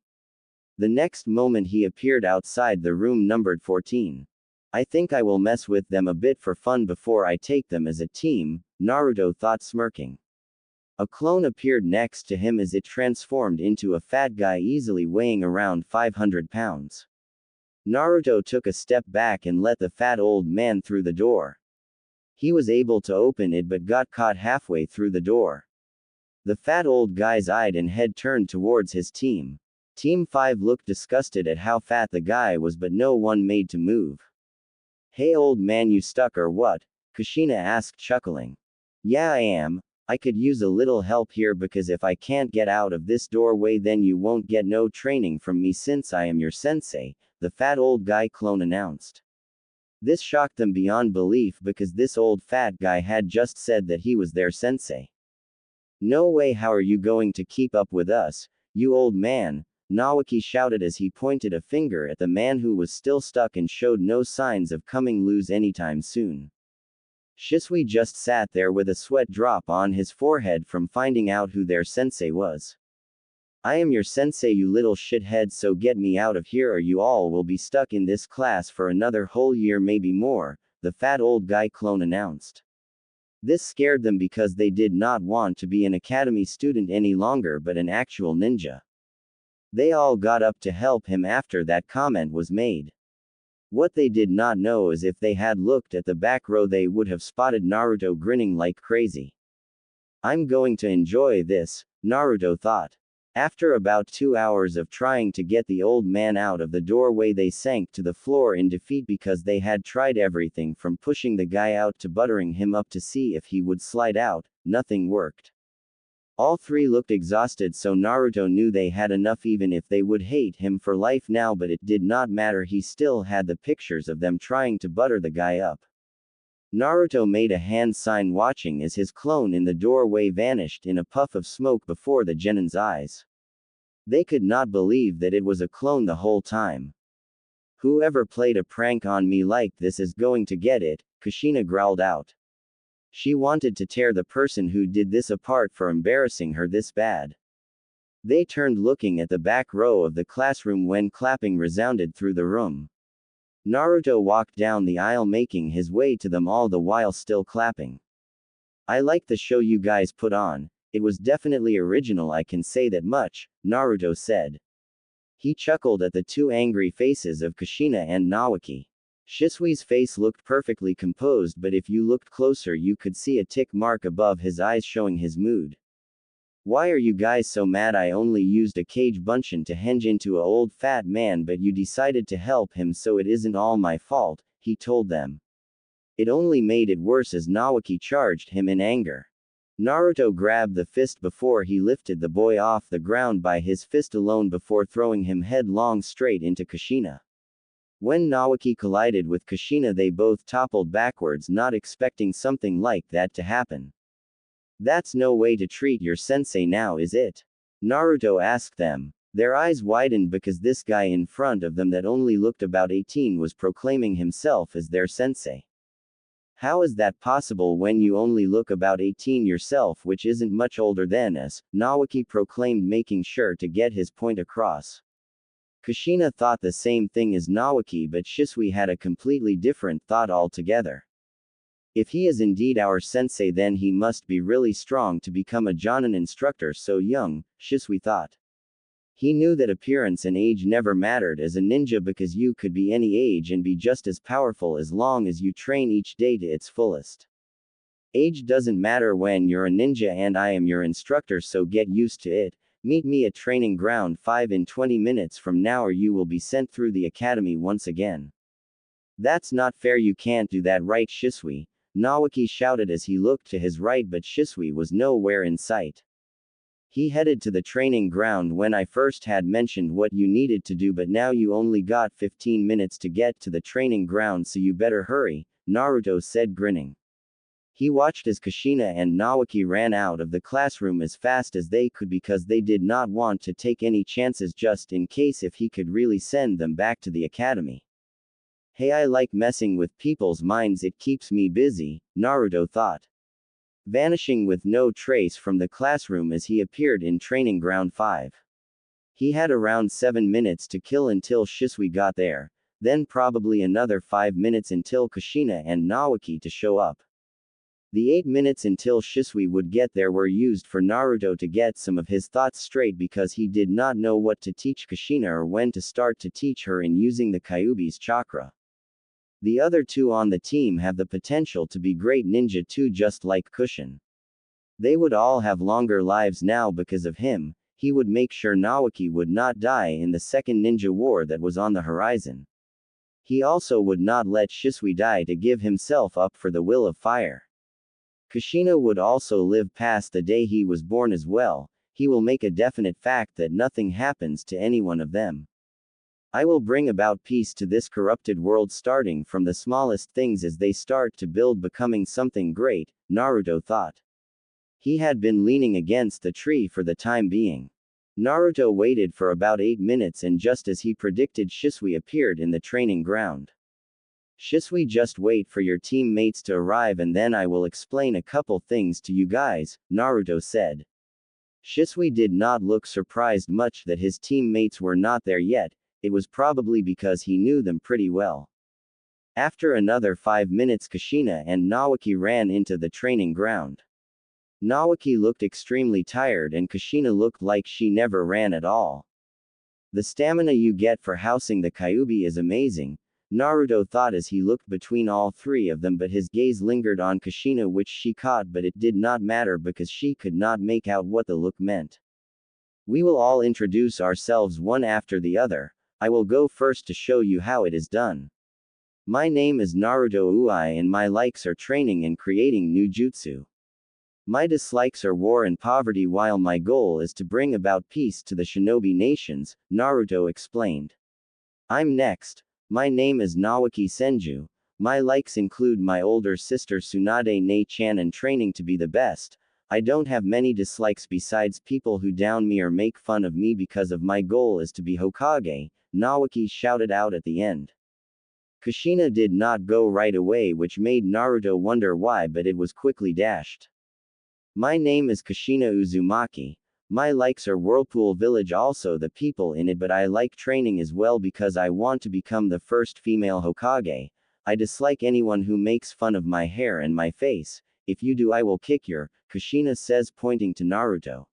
The next moment he appeared outside the room numbered 14. I think I will mess with them a bit for fun before I take them as a team, Naruto thought, smirking. A clone appeared next to him as it transformed into a fat guy easily weighing around 500 pounds. Naruto took a step back and let the fat old man through the door. He was able to open it but got caught halfway through the door. The fat old guy's eyed and head turned towards his team. Team 5 looked disgusted at how fat the guy was, but no one made to move. Hey old man, you stuck or what? Kushina asked, chuckling. Yeah, I am. I could use a little help here because if I can't get out of this doorway then you won't get no training from me since I am your sensei, the fat old guy clone announced. This shocked them beyond belief because this old fat guy had just said that he was their sensei. No way, how are you going to keep up with us, you old man? Naoki shouted as he pointed a finger at the man who was still stuck and showed no signs of coming loose anytime soon. Shisui just sat there with a sweat drop on his forehead from finding out who their sensei was. I am your sensei, you little shithead, so get me out of here or you all will be stuck in this class for another whole year, maybe more, the fat old guy clone announced. This scared them because they did not want to be an academy student any longer but an actual ninja. They all got up to help him after that comment was made. What they did not know is if they had looked at the back row they would have spotted Naruto grinning like crazy. I'm going to enjoy this, Naruto thought. After about 2 hours of trying to get the old man out of the doorway, they sank to the floor in defeat because they had tried everything from pushing the guy out to buttering him up to see if he would slide out. Nothing worked. All three looked exhausted, so Naruto knew they had enough even if they would hate him for life now, but it did not matter, he still had the pictures of them trying to butter the guy up. Naruto made a hand sign watching as his clone in the doorway vanished in a puff of smoke before the Genin's eyes. They could not believe that it was a clone the whole time. Whoever played a prank on me like this is going to get it, Kushina growled out. She wanted to tear the person who did this apart for embarrassing her this bad. They turned looking at the back row of the classroom when clapping resounded through the room. Naruto walked down the aisle making his way to them all the while still clapping. I like the show you guys put on, it was definitely original, I can say that much, Naruto said. He chuckled at the two angry faces of Kushina and Naoki. Shisui's face looked perfectly composed, but if you looked closer you could see a tick mark above his eyes showing his mood. Why are you guys so mad? I only used a cage bunshin to henge into a old fat man, but you decided to help him, so it isn't all my fault, he told them. It only made it worse as Naoki charged him in anger. Naruto grabbed the fist before he lifted the boy off the ground by his fist alone before throwing him headlong straight into Kushina. When Naoki collided with Kushina they both toppled backwards, not expecting something like that to happen. That's no way to treat your sensei now, is it? Naruto asked them. Their eyes widened because this guy in front of them that only looked about 18 was proclaiming himself as their sensei. How is that possible when you only look about 18 yourself, which isn't much older than us, Naoki proclaimed, making sure to get his point across. Kushina thought the same thing as Naoki, but Shisui had a completely different thought altogether. If he is indeed our sensei, then he must be really strong to become a Jonin instructor so young, Shisui thought. He knew that appearance and age never mattered as a ninja because you could be any age and be just as powerful as long as you train each day to its fullest. Age doesn't matter when you're a ninja, and I am your instructor, so get used to it. Meet me at training ground 5 in 20 minutes from now or you will be sent through the academy once again. That's not fair, you can't do that, right Shisui? Naoki shouted as he looked to his right, but Shisui was nowhere in sight. He headed to the training ground when I first had mentioned what you needed to do, but now you only got 15 minutes to get to the training ground, so you better hurry, Naruto said, grinning. He watched as Kushina and Naoki ran out of the classroom as fast as they could because they did not want to take any chances just in case if he could really send them back to the academy. Hey, I like messing with people's minds, it keeps me busy, Naruto thought. Vanishing with no trace from the classroom as he appeared in training ground 5. He had around 7 minutes to kill until Shisui got there, then probably another 5 minutes until Kushina and Naoki to show up. The 8 minutes until Shisui would get there were used for Naruto to get some of his thoughts straight because he did not know what to teach Kushina or when to start to teach her in using the Kyuubi's chakra. The other two on the team have the potential to be great ninja too, just like Kushina. They would all have longer lives now because of him. He would make sure Naoki would not die in the second ninja war that was on the horizon. He also would not let Shisui die to give himself up for the will of fire. Kushina would also live past the day he was born as well. He will make a definite fact that nothing happens to any one of them. I will bring about peace to this corrupted world, starting from the smallest things as they start to build, becoming something great, Naruto thought. He had been leaning against the tree for the time being. Naruto waited for about 8 minutes, and just as he predicted, Shisui appeared in the training ground. Shisui, just wait for your teammates to arrive and then I will explain a couple things to you guys, Naruto said. Shisui did not look surprised much that his teammates were not there yet. It was probably because he knew them pretty well. After another 5 minutes, Kushina and Naoki ran into the training ground. Naoki looked extremely tired and Kushina looked like she never ran at all. The stamina you get for housing the Kyuubi is amazing, Naruto thought as he looked between all three of them, but his gaze lingered on Kushina, which she caught, but it did not matter because she could not make out what the look meant. We will all introduce ourselves one after the other. I will go first to show you how it is done. My name is Naruto Ui and my likes are training and creating new jutsu. My dislikes are war and poverty while my goal is to bring about peace to the shinobi nations, Naruto explained. I'm next. My name is Naoki Senju. My likes include my older sister Tsunade Nei-chan and training to be the best. I don't have many dislikes besides people who down me or make fun of me because of my goal is to be Hokage, Naoki shouted out at the end. Kushina did not go right away, which made Naruto wonder why, but it was quickly dashed. My name is Kushina Uzumaki. My likes are Whirlpool Village, also the people in it, but I like training as well because I want to become the first female Hokage. I dislike anyone who makes fun of my hair and my face. If you do, I will kick your, Kushina says, pointing to Naruto.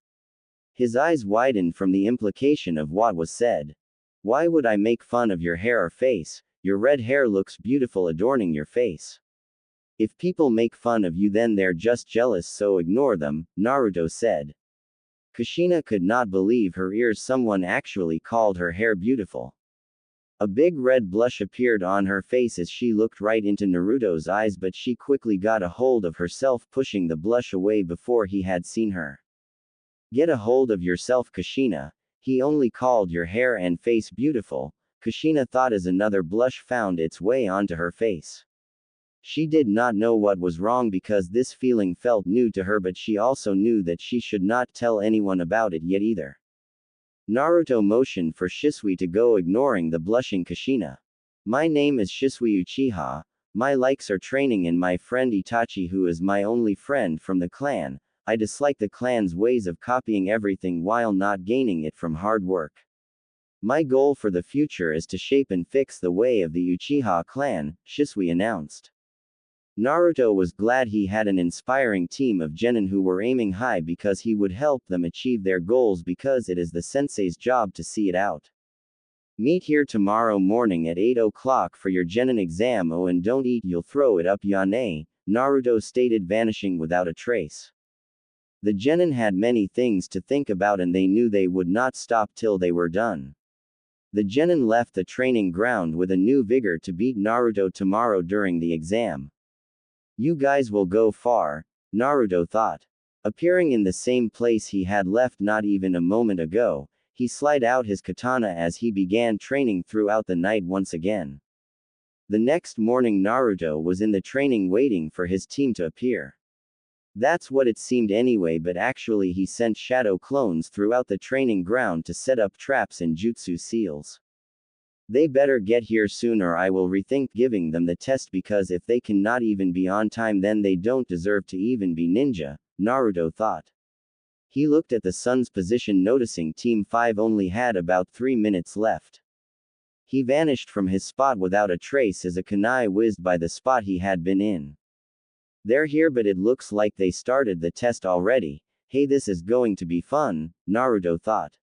His eyes widened from the implication of what was said. Why would I make fun of your hair or face? Your red hair looks beautiful adorning your face. If people make fun of you, then they're just jealous, so ignore them, Naruto said. Kushina could not believe her ears. Someone actually called her hair beautiful. A big red blush appeared on her face as she looked right into Naruto's eyes, but she quickly got a hold of herself, pushing the blush away before he had seen her. Get a hold of yourself, Kushina. He only called your hair and face beautiful, Kushina thought as another blush found its way onto her face. She did not know what was wrong because this feeling felt new to her, but she also knew that she should not tell anyone about it yet either. Naruto motioned for Shisui to go, ignoring the blushing Kushina. My name is Shisui Uchiha. My likes are training and my friend Itachi, who is my only friend from the clan. I dislike the clan's ways of copying everything while not gaining it from hard work. My goal for the future is to shape and fix the way of the Uchiha clan, Shisui announced. Naruto was glad he had an inspiring team of genin who were aiming high because he would help them achieve their goals, because it is the sensei's job to see it out. Meet here tomorrow morning at 8 o'clock for your genin exam. Oh, and don't eat, you'll throw it up, Yane, Naruto stated, vanishing without a trace. The genin had many things to think about and they knew they would not stop till they were done. The genin left the training ground with a new vigor to beat Naruto tomorrow during the exam. You guys will go far, Naruto thought. Appearing in the same place he had left not even a moment ago, he slid out his katana as he began training throughout the night once again. The next morning Naruto was in the training waiting for his team to appear. That's what it seemed anyway, but actually he sent shadow clones throughout the training ground to set up traps and jutsu seals. They better get here soon or I will rethink giving them the test, because if they cannot even be on time then they don't deserve to even be ninja, Naruto thought. He looked at the sun's position, noticing Team 5 only had about 3 minutes left. He vanished from his spot without a trace as a kunai whizzed by the spot he had been in. They're here, but it looks like they started the test already. Hey, this is going to be fun, Naruto thought.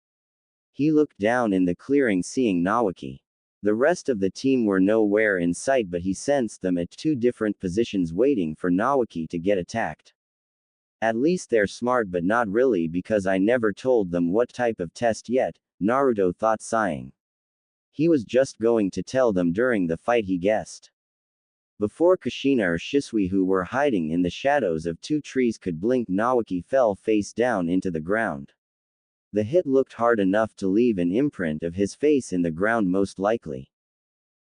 He looked down in the clearing, seeing Naoki. The rest of the team were nowhere in sight, but he sensed them at 2 different positions waiting for Naoki to get attacked. At least they're smart, but not really, because I never told them what type of test yet, Naruto thought, sighing. He was just going to tell them during the fight, he guessed. Before Kushina or Shisui, who were hiding in the shadows of 2 trees, could blink, Naoki fell face down into the ground. The hit looked hard enough to leave an imprint of his face in the ground, most likely.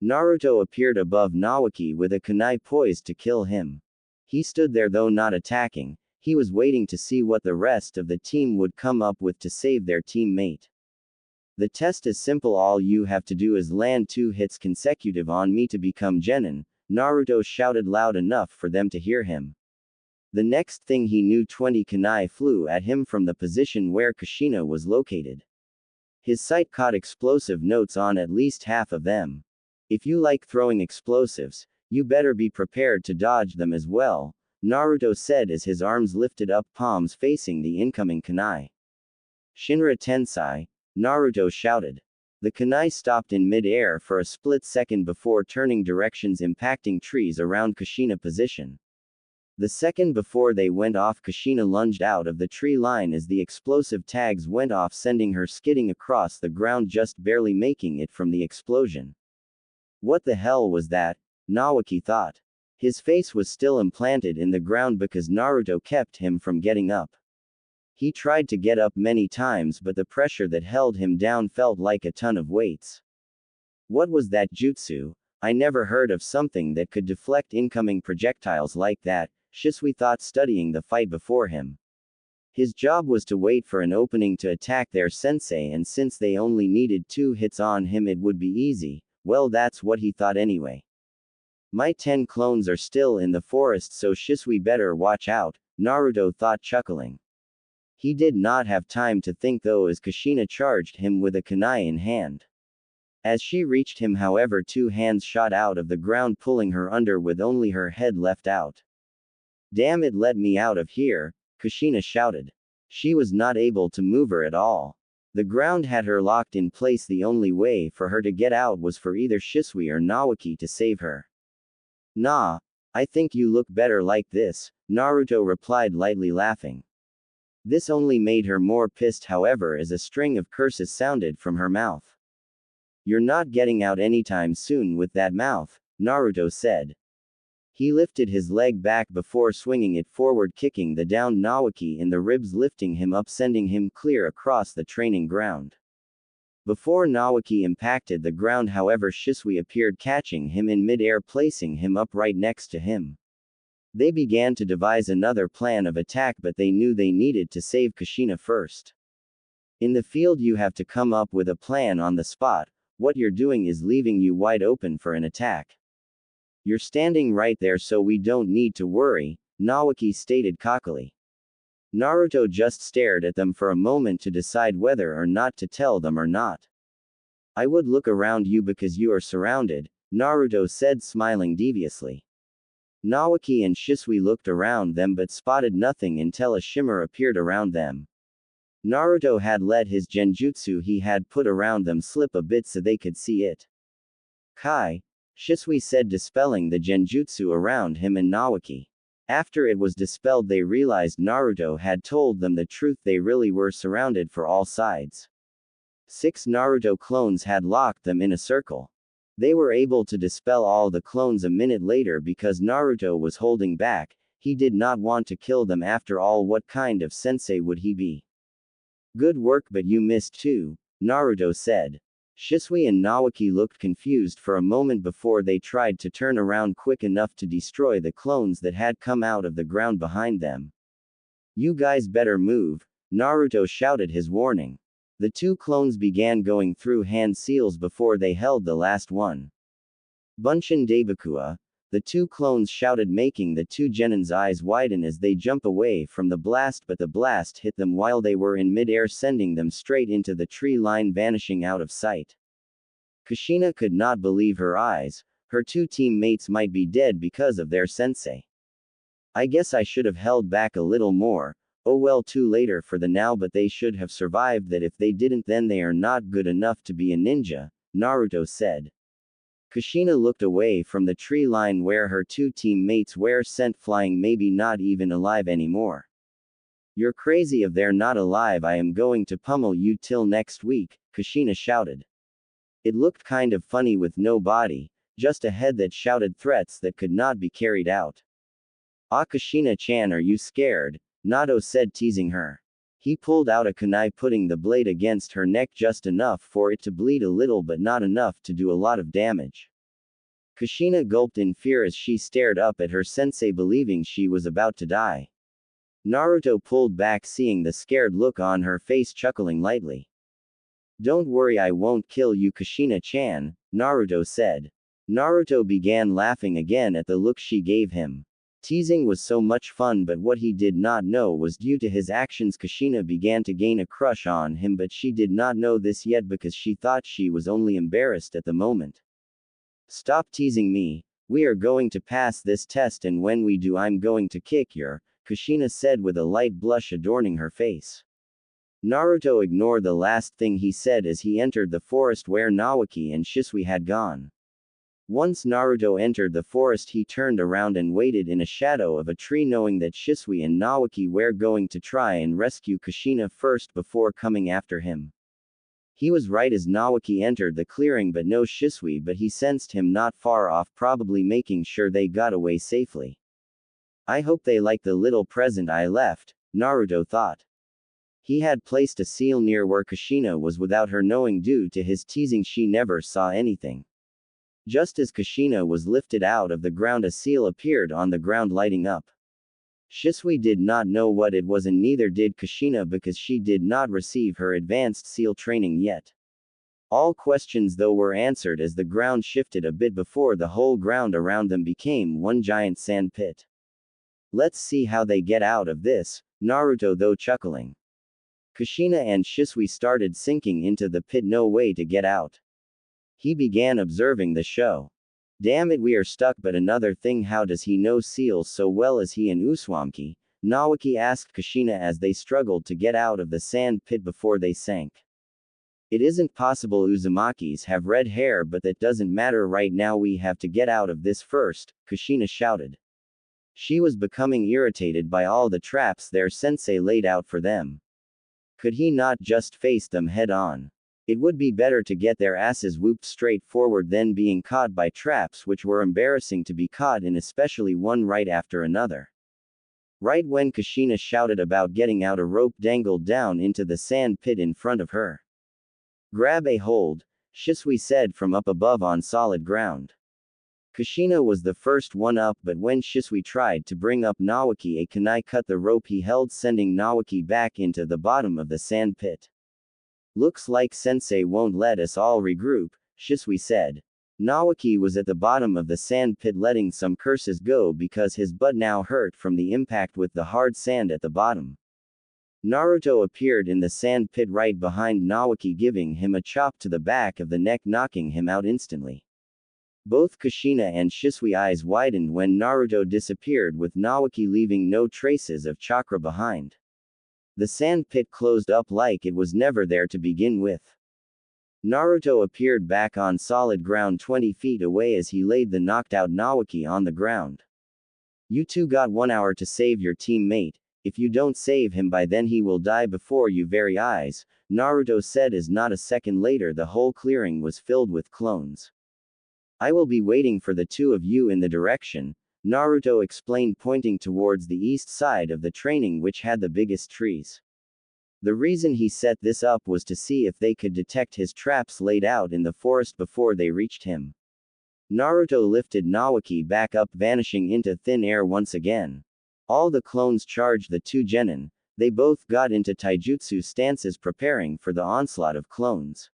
Naruto appeared above Naoki with a kunai poised to kill him. He stood there, though not attacking. He was waiting to see what the rest of the team would come up with to save their teammate. The test is simple. All you have to do is land 2 hits consecutive on me to become Genin, Naruto shouted loud enough for them to hear him. The next thing he knew, 20 kunai flew at him from the position where Kushina was located. His sight caught explosive notes on at least half of them. If you like throwing explosives, you better be prepared to dodge them as well, Naruto said as his arms lifted up, palms facing the incoming kunai. Shinra Tensei, Naruto shouted. The kunai stopped in mid-air for a split second before turning directions, impacting trees around Kushina position. The second before they went off, Kushina lunged out of the tree line as the explosive tags went off, sending her skidding across the ground, just barely making it from the explosion. What the hell was that? Naoki thought. His face was still implanted in the ground because Naruto kept him from getting up. He tried to get up many times, but the pressure that held him down felt like a ton of weights. What was that jutsu? I never heard of something that could deflect incoming projectiles like that, Shisui thought, studying the fight before him. His job was to wait for an opening to attack their sensei, and since they only needed 2 hits on him it would be easy. Well, that's what he thought anyway. My 10 clones are still in the forest, so Shisui better watch out, Naruto thought, chuckling. He did not have time to think though, as Kushina charged him with a kunai in hand. As she reached him, however, 2 hands shot out of the ground, pulling her under with only her head left out. Damn it, let me out of here, Kushina shouted. She was not able to move her at all. The ground had her locked in place. The only way for her to get out was for either Shisui or Naoki to save her. Nah, I think you look better like this, Naruto replied, lightly laughing. This only made her more pissed, however, as a string of curses sounded from her mouth. You're not getting out anytime soon with that mouth, Naruto said. He lifted his leg back before swinging it forward, kicking the downed Naoki in the ribs, lifting him up, sending him clear across the training ground. Before Naoki impacted the ground, however, Shisui appeared, catching him in mid-air, placing him up right next to him. They began to devise another plan of attack, but they knew they needed to save Kushina first. In the field you have to come up with a plan on the spot. What you're doing is leaving you wide open for an attack. You're standing right there, so we don't need to worry, Naoki stated cockily. Naruto just stared at them for a moment to decide whether or not to tell them or not. I would look around you because you are surrounded, Naruto said, smiling deviously. Naoki and Shisui looked around them but spotted nothing until a shimmer appeared around them. Naruto had let his genjutsu he had put around them slip a bit so they could see it. Kai, Shisui said, dispelling the genjutsu around him and Naoki. After it was dispelled, they realized Naruto had told them the truth. They really were surrounded for all sides. 6 Naruto clones had locked them in a circle. They were able to dispel all the clones a minute later because Naruto was holding back. he did not want to kill them after all. What kind of sensei would he be? Good work, but you missed too, Naruto said. Shisui and Naoki looked confused for a moment before they tried to turn around quick enough to destroy the clones that had come out of the ground behind them. You guys better move, Naruto shouted his warning. The two clones began going through hand seals before they held the last one. Bunshin Dabakua, the two clones shouted, making the two Genin's eyes widen as they jump away from the blast, but the blast hit them while they were in midair, sending them straight into the tree line, vanishing out of sight. Kushina could not believe her eyes. Her two teammates might be dead because of their sensei. I guess I should have held back a little more. Oh well, too later for the now, but they should have survived that. If they didn't, then they are not good enough to be a ninja, Naruto said. Kushina looked away from the tree line where her two teammates were sent flying, maybe not even alive anymore. You're crazy if they're not alive. I am going to pummel you till next week, Kushina shouted. It looked kind of funny with no body, just a head that shouted threats that could not be carried out. Ah, Kushina-chan, are you scared? Nato said, teasing her. He pulled out a kunai, putting the blade against her neck just enough for it to bleed a little but not enough to do a lot of damage. Kushina gulped in fear as she stared up at her sensei, believing she was about to die. Naruto pulled back, seeing the scared look on her face, chuckling lightly. Don't worry, I won't kill you, Kushina-chan, Naruto said. Naruto began laughing again at the look she gave him. Teasing was so much fun, but what he did not know was due to his actions Kushina began to gain a crush on him, but she did not know this yet because she thought she was only embarrassed at the moment. Stop teasing me, we are going to pass this test, and when we do I'm going to kick your, Kushina said with a light blush adorning her face. Naruto ignored the last thing he said as he entered the forest where Naoki and Shisui had gone. Once Naruto entered the forest, he turned around and waited in a shadow of a tree, knowing that Shisui and Naoki were going to try and rescue Kushina first before coming after him. He was right as Naoki entered the clearing, but no Shisui, but he sensed him not far off, probably making sure they got away safely. I hope they like the little present I left, Naruto thought. He had placed a seal near where Kushina was without her knowing. Due to his teasing, she never saw anything. Just as Kushina was lifted out of the ground, a seal appeared on the ground, lighting up. Shisui did not know what it was, and neither did Kushina because she did not receive her advanced seal training yet. All questions though were answered as the ground shifted a bit before the whole ground around them became one giant sand pit. Let's see how they get out of this, Naruto though chuckling. Kushina and Shisui started sinking into the pit, no way to get out. He began observing the show. Damn it, we are stuck, but another thing, how does he know seals so well as he and Uzumaki? Naoki asked Kushina as they struggled to get out of the sand pit before they sank. It isn't possible, Uzumakis have red hair, but that doesn't matter right now, we have to get out of this first, Kushina shouted. She was becoming irritated by all the traps their sensei laid out for them. Could he not just face them head on? It would be better to get their asses whooped straight forward than being caught by traps which were embarrassing to be caught in, especially one right after another. Right when Kushina shouted about getting out, a rope dangled down into the sand pit in front of her. Grab a hold, Shisui said from up above on solid ground. Kushina was the first one up, but when Shisui tried to bring up Naoki, a kunai cut the rope he held, sending Naoki back into the bottom of the sand pit. Looks like sensei won't let us all regroup, Shisui said. Naoki was at the bottom of the sand pit, letting some curses go because his butt now hurt from the impact with the hard sand at the bottom. Naruto appeared in the sand pit right behind Naoki, giving him a chop to the back of the neck, knocking him out instantly. Both Kushina and Shisui eyes widened when Naruto disappeared, with Naoki leaving no traces of chakra behind. The sand pit closed up like it was never there to begin with. Naruto appeared back on solid ground 20 feet away as he laid the knocked out Naoki on the ground. You two got 1 hour to save your teammate. If you don't save him by then, he will die before your very eyes, Naruto said as not a second later the whole clearing was filled with clones. I will be waiting for the two of you in the direction, Naruto explained, pointing towards the east side of the training, which had the biggest trees. The reason he set this up was to see if they could detect his traps laid out in the forest before they reached him. Naruto lifted Naoki back up, vanishing into thin air once again. All the clones charged the two Genin. They both got into taijutsu stances, preparing for the onslaught of clones.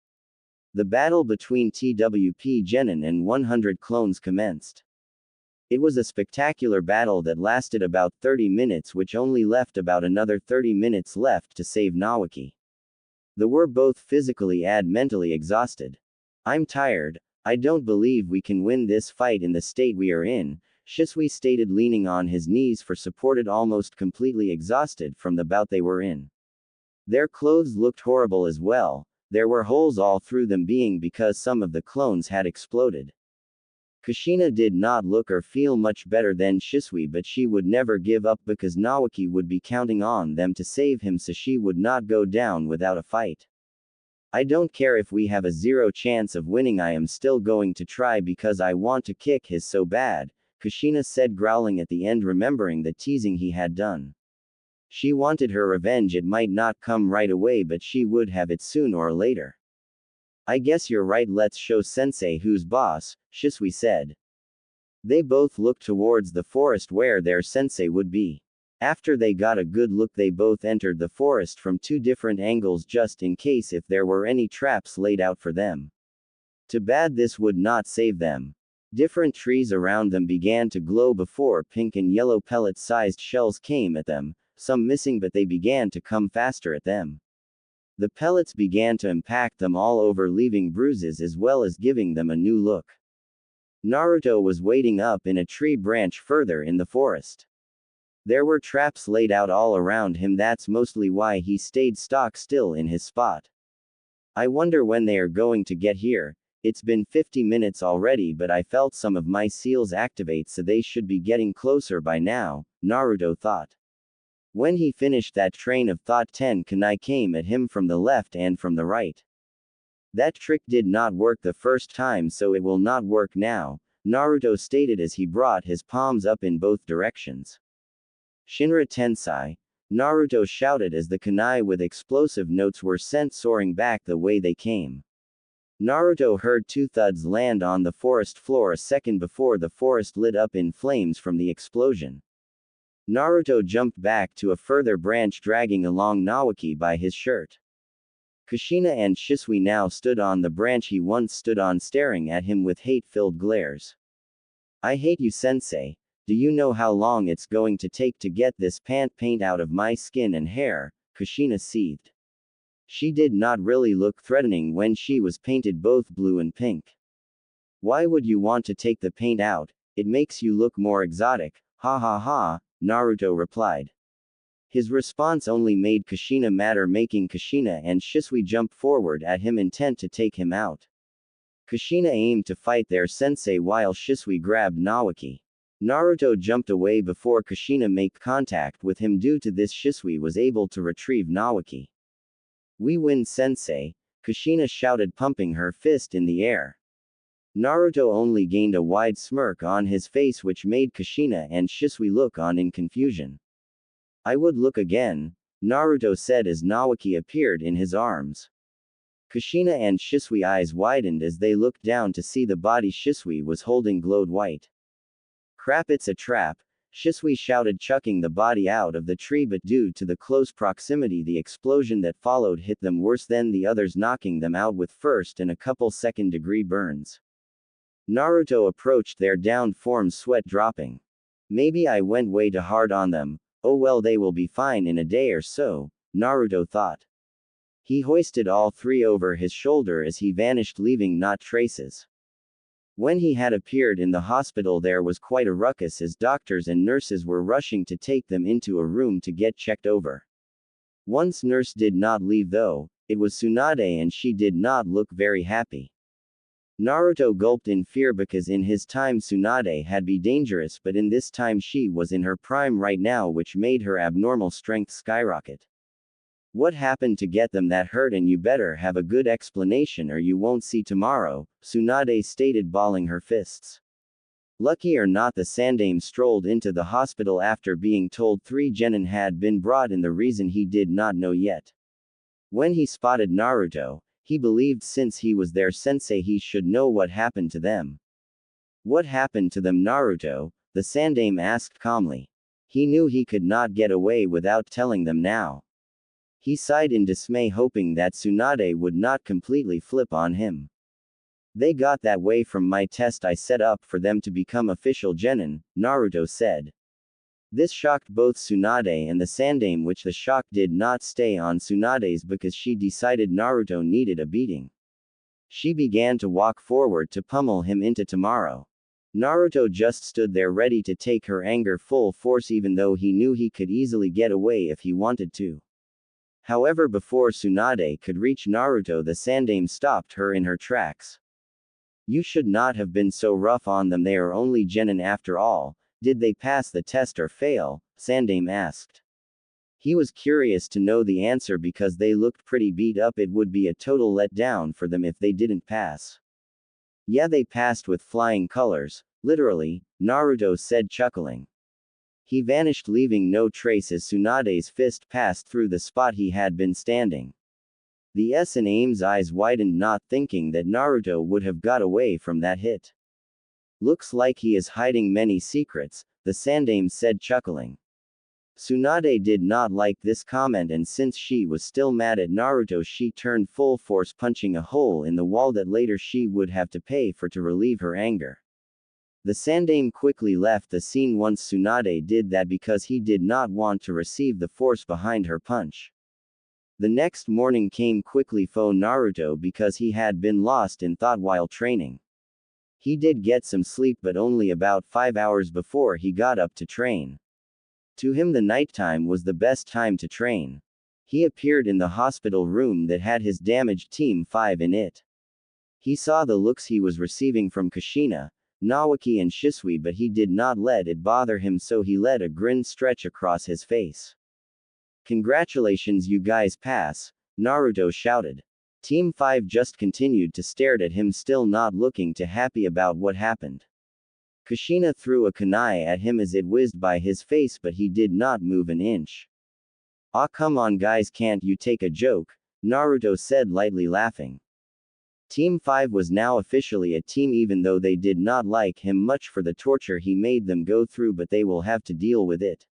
The battle between TWP Genin and 100 clones commenced. It was a spectacular battle that lasted about 30 minutes, which only left about another 30 minutes left to save Naoki. They were both physically and mentally exhausted. "I'm tired. I don't believe we can win this fight in the state we are in," Shisui stated, leaning on his knees for support, almost completely exhausted from the bout they were in. Their clothes looked horrible as well. There were holes all through them, being because some of the clones had exploded. Kushina did not look or feel much better than Shisui, but she would never give up because Naoki would be counting on them to save him, so she would not go down without a fight. "I don't care if we have a 0 chance of winning, I am still going to try because I want to kick his so bad," Kushina said, growling at the end, remembering the teasing he had done. She wanted her revenge. It might not come right away, but she would have it soon or later. "I guess you're right, let's show Sensei who's boss," Shisui said. They both looked towards the forest where their sensei would be. After they got a good look, they both entered the forest from 2 different angles just in case if there were any traps laid out for them. Too bad this would not save them. Different trees around them began to glow before pink and yellow pellet-sized shells came at them, some missing, but they began to come faster at them. The pellets began to impact them all over, leaving bruises as well as giving them a new look. Naruto was waiting up in a tree branch further in the forest. There were traps laid out all around him, that's mostly why he stayed stock still in his spot. "I wonder when they are going to get here. It's been 50 minutes already, but I felt some of my seals activate, so they should be getting closer by now," Naruto thought. When he finished that train of thought, 10 kunai came at him from the left and from the right. "That trick did not work the first time, so it will not work now," Naruto stated as he brought his palms up in both directions. "Shinra Tensai," Naruto shouted as the kunai with explosive notes were sent soaring back the way they came. Naruto heard 2 thuds land on the forest floor a second before the forest lit up in flames from the explosion. Naruto jumped back to a further branch, dragging along Naoki by his shirt. Kushina and Shisui now stood on the branch he once stood on, staring at him with hate-filled glares. "I hate you, sensei. Do you know how long it's going to take to get this paint out of my skin and hair?" Kushina seethed. She did not really look threatening when she was painted both blue and pink. "Why would you want to take the paint out? It makes you look more exotic, ha ha ha," Naruto replied. His response only made Kushina madder, making Kushina and Shisui jump forward at him, intent to take him out. Kushina aimed to fight their sensei while Shisui grabbed Naoki. Naruto jumped away before Kushina made contact with him. Due to this, Shisui was able to retrieve Naoki. "We win, sensei," Kushina shouted, pumping her fist in the air. Naruto only gained a wide smirk on his face, which made Kushina and Shisui look on in confusion. "I would look again," Naruto said as Naoki appeared in his arms. Kushina and Shisui eyes widened as they looked down to see the body Shisui was holding glowed white. "Crap, it's a trap," Shisui shouted, chucking the body out of the tree, but due to the close proximity, the explosion that followed hit them worse than the others, knocking them out with first and a couple second-degree burns. Naruto approached their downed forms, sweat dropping. "Maybe I went way too hard on them. Oh well, they will be fine in a day or so," Naruto thought. He hoisted all 3 over his shoulder as he vanished, leaving not traces. When he had appeared in the hospital, there was quite a ruckus as doctors and nurses were rushing to take them into a room to get checked over. Once nurse did not leave though, it was Tsunade, and she did not look very happy. Naruto gulped in fear because in his time Tsunade had been dangerous, but in this time she was in her prime right now, which made her abnormal strength skyrocket. "What happened to get them that hurt? And you better have a good explanation or you won't see tomorrow," Tsunade stated, balling her fists. Lucky or not, the Sandame strolled into the hospital after being told 3 genin had been brought in. The reason he did not know yet. When he spotted Naruto, he believed since he was their sensei he should know what happened to them. What happened to them, Naruto? The Sandame asked calmly. He knew he could not get away without telling them now. He sighed in dismay, hoping that Tsunade would not completely flip on him. They got that way from my test I set up for them to become official genin, Naruto said. This shocked both Tsunade and the Sandame, which the shock did not stay on Tsunade's because she decided Naruto needed a beating. She began to walk forward to pummel him into tomorrow. Naruto just stood there ready to take her anger full force, even though he knew he could easily get away if he wanted to. However, before Tsunade could reach Naruto, the Sandame stopped her in her tracks. You should not have been so rough on them. They are only genin after all. Did they pass the test or fail? Sandame asked. He was curious to know the answer because they looked pretty beat up. It would be a total letdown for them if they didn't pass. Yeah, they passed with flying colors, literally, Naruto said, chuckling. He vanished, leaving no trace as Tsunade's fist passed through the spot he had been standing. The Saname's eyes widened, not thinking that Naruto would have got away from that hit. Looks like he is hiding many secrets, the Sandame said, chuckling. Tsunade did not like this comment, and since she was still mad at Naruto, she turned full force, punching a hole in the wall that later she would have to pay for to relieve her anger. The Sandame quickly left the scene once Tsunade did that because he did not want to receive the force behind her punch. The next morning came quickly for Naruto because he had been lost in thought while training. He did get some sleep, but only about 5 hours before he got up to train. To him, the nighttime was the best time to train. He appeared in the hospital room that had his damaged Team 5 in it. He saw the looks he was receiving from Kushina, Nawaki and Shisui, but he did not let it bother him, so he let a grin stretch across his face. Congratulations, you guys pass, Naruto shouted. Team 5 just continued to stare at him, still not looking too happy about what happened. Kushina threw a kunai at him as it whizzed by his face, but he did not move an inch. Ah, come on guys, can't you take a joke? Naruto said, lightly laughing. Team 5 was now officially a team, even though they did not like him much for the torture he made them go through, but they will have to deal with it.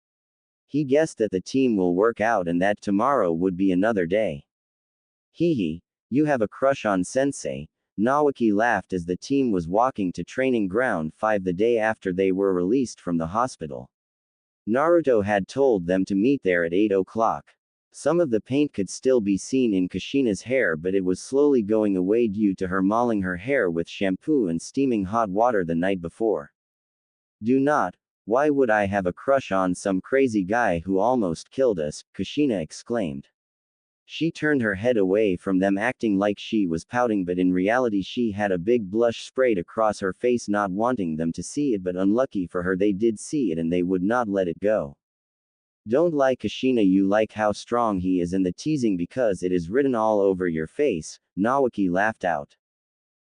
He guessed that the team will work out and that tomorrow would be another day. Hee, you have a crush on Sensei, Nawaki laughed as the team was walking to Training Ground 5 the day after they were released from the hospital. Naruto had told them to meet there at 8 o'clock. Some of the paint could still be seen in Kushina's hair, but it was slowly going away due to her mauling her hair with shampoo and steaming hot water the night before. Do not. Why would I have a crush on some crazy guy who almost killed us? Kushina exclaimed. She turned her head away from them, acting like she was pouting, but in reality she had a big blush sprayed across her face, not wanting them to see it, but unlucky for her they did see it and they would not let it go. Don't lie, Kushina, you like how strong he is and the teasing because it is written all over your face, Nawaki laughed out.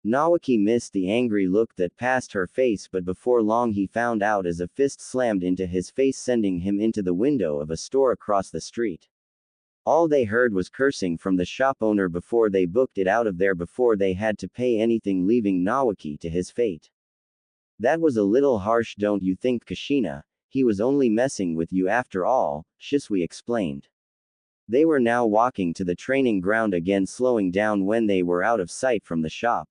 Nawaki missed the angry look that passed her face, but before long he found out as a fist slammed into his face, sending him into the window of a store across the street. All they heard was cursing from the shop owner before they booked it out of there before they had to pay anything, leaving Nawaki to his fate. That was a little harsh, don't you think, Kushina? He was only messing with you after all, Shisui explained. They were now walking to the training ground again, slowing down when they were out of sight from the shop.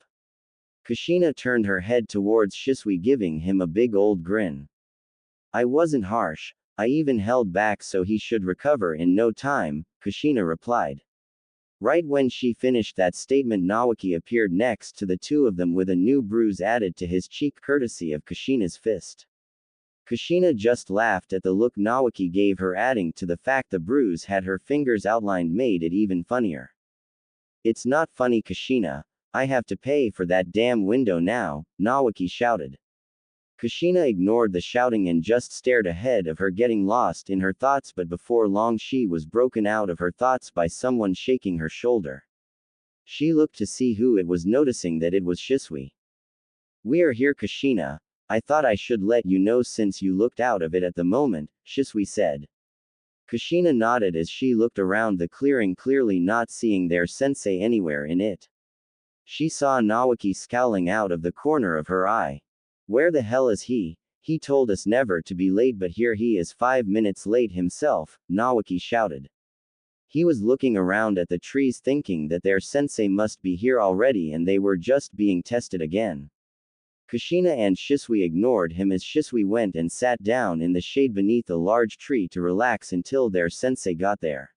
Kushina turned her head towards Shisui, giving him a big old grin. I wasn't harsh. I even held back so he should recover in no time, Kushina replied. Right when she finished that statement, Nawaki appeared next to the two of them with a new bruise added to his cheek courtesy of Kushina's fist. Kushina just laughed at the look Nawaki gave her, adding to the fact the bruise had her fingers outlined made it even funnier. It's not funny, Kushina. I have to pay for that damn window now, Nawaki shouted. Kushina ignored the shouting and just stared ahead of her, getting lost in her thoughts, but before long she was broken out of her thoughts by someone shaking her shoulder. She looked to see who it was, noticing that it was Shisui. We are here, Kushina. I thought I should let you know since you looked out of it at the moment, Shisui said. Kushina nodded as she looked around the clearing, clearly not seeing their sensei anywhere in it. She saw Naoki scowling out of the corner of her eye. Where the hell is he? He told us never to be late, but here he is 5 minutes late himself, Naoki shouted. He was looking around at the trees thinking that their sensei must be here already and they were just being tested again. Kushina and Shisui ignored him as Shisui went and sat down in the shade beneath a large tree to relax until their sensei got there.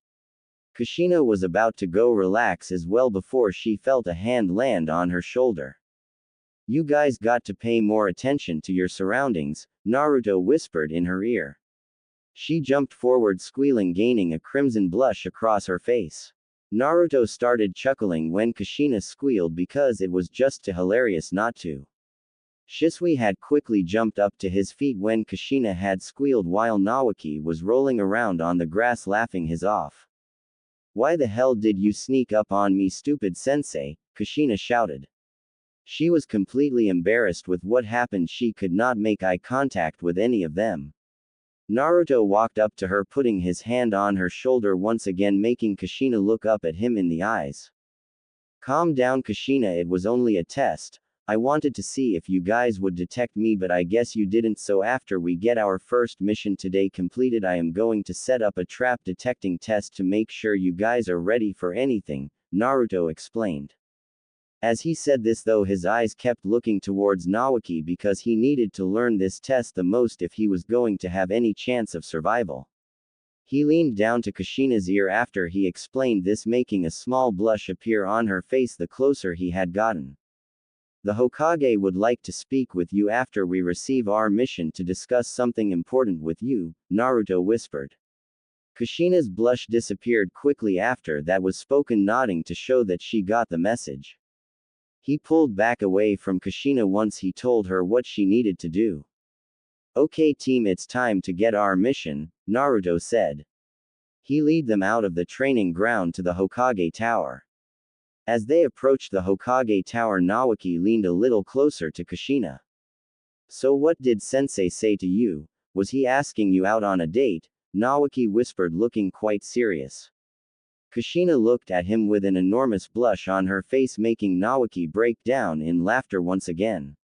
Kushina was about to go relax as well before she felt a hand land on her shoulder. You guys got to pay more attention to your surroundings, Naruto whispered in her ear. She jumped forward squealing, gaining a crimson blush across her face. Naruto started chuckling when Kushina squealed because it was just too hilarious not to. Shisui had quickly jumped up to his feet when Kushina had squealed while Naoki was rolling around on the grass laughing his off. Why the hell did you sneak up on me, stupid sensei? Kushina shouted. She was completely embarrassed with what happened. She could not make eye contact with any of them. Naruto walked up to her, putting his hand on her shoulder once again, making Kushina look up at him in the eyes. Calm down, Kushina, it was only a test. I wanted to see if you guys would detect me, but I guess you didn't, so after we get our first mission today completed I am going to set up a trap detecting test to make sure you guys are ready for anything, Naruto explained. As he said this though, his eyes kept looking towards Naoki because he needed to learn this test the most if he was going to have any chance of survival. He leaned down to Kushina's ear after he explained this, making a small blush appear on her face the closer he had gotten. The Hokage would like to speak with you after we receive our mission to discuss something important with you, Naruto whispered. Kushina's blush disappeared quickly after that was spoken, nodding to show that she got the message. He pulled back away from Kushina once he told her what she needed to do. Okay team, it's time to get our mission, Naruto said. He led them out of the training ground to the Hokage Tower. As they approached the Hokage Tower, Naoki leaned a little closer to Kushina. So what did sensei say to you? Was he asking you out on a date? Naoki whispered, looking quite serious. Kushina looked at him with an enormous blush on her face, making Naoki break down in laughter once again.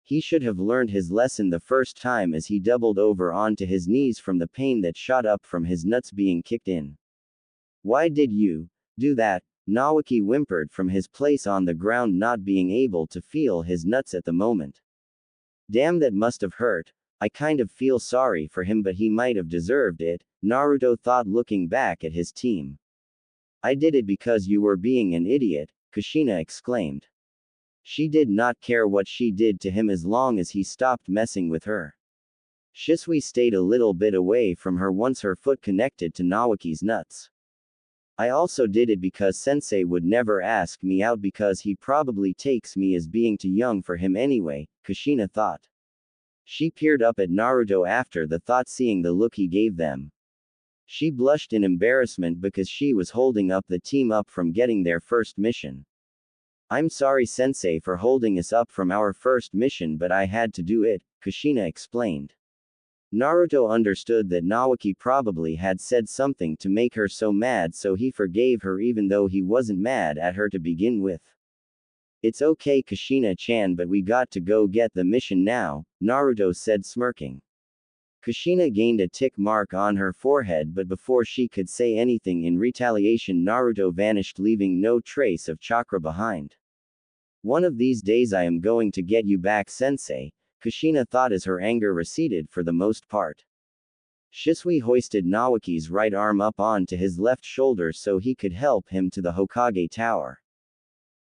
He should have learned his lesson the first time, as he doubled over onto his knees from the pain that shot up from his nuts being kicked in. Why did you do that? Naoki whimpered from his place on the ground, not being able to feel his nuts at the moment. Damn, that must have hurt. I kind of feel sorry for him, but he might have deserved it, Naruto thought, looking back at his team. I did it because you were being an idiot, Kushina exclaimed. She did not care what she did to him as long as he stopped messing with her. Shisui stayed a little bit away from her once her foot connected to Naoki's nuts. I also did it because sensei would never ask me out because he probably takes me as being too young for him anyway, Kushina thought. She peered up at Naruto after the thought, seeing the look he gave them. She blushed in embarrassment because she was holding up the team up from getting their first mission. I'm sorry sensei for holding us up from our first mission, but I had to do it, Kushina explained. Naruto understood that Naoki probably had said something to make her so mad, so he forgave her even though he wasn't mad at her to begin with. It's okay Kushina-chan, but we got to go get the mission now, Naruto said, smirking. Kushina gained a tick mark on her forehead, but before she could say anything in retaliation, Naruto vanished, leaving no trace of chakra behind. One of these days I am going to get you back, sensei, Kushina thought as her anger receded for the most part. Shisui hoisted Naoki's right arm up onto his left shoulder so he could help him to the Hokage Tower.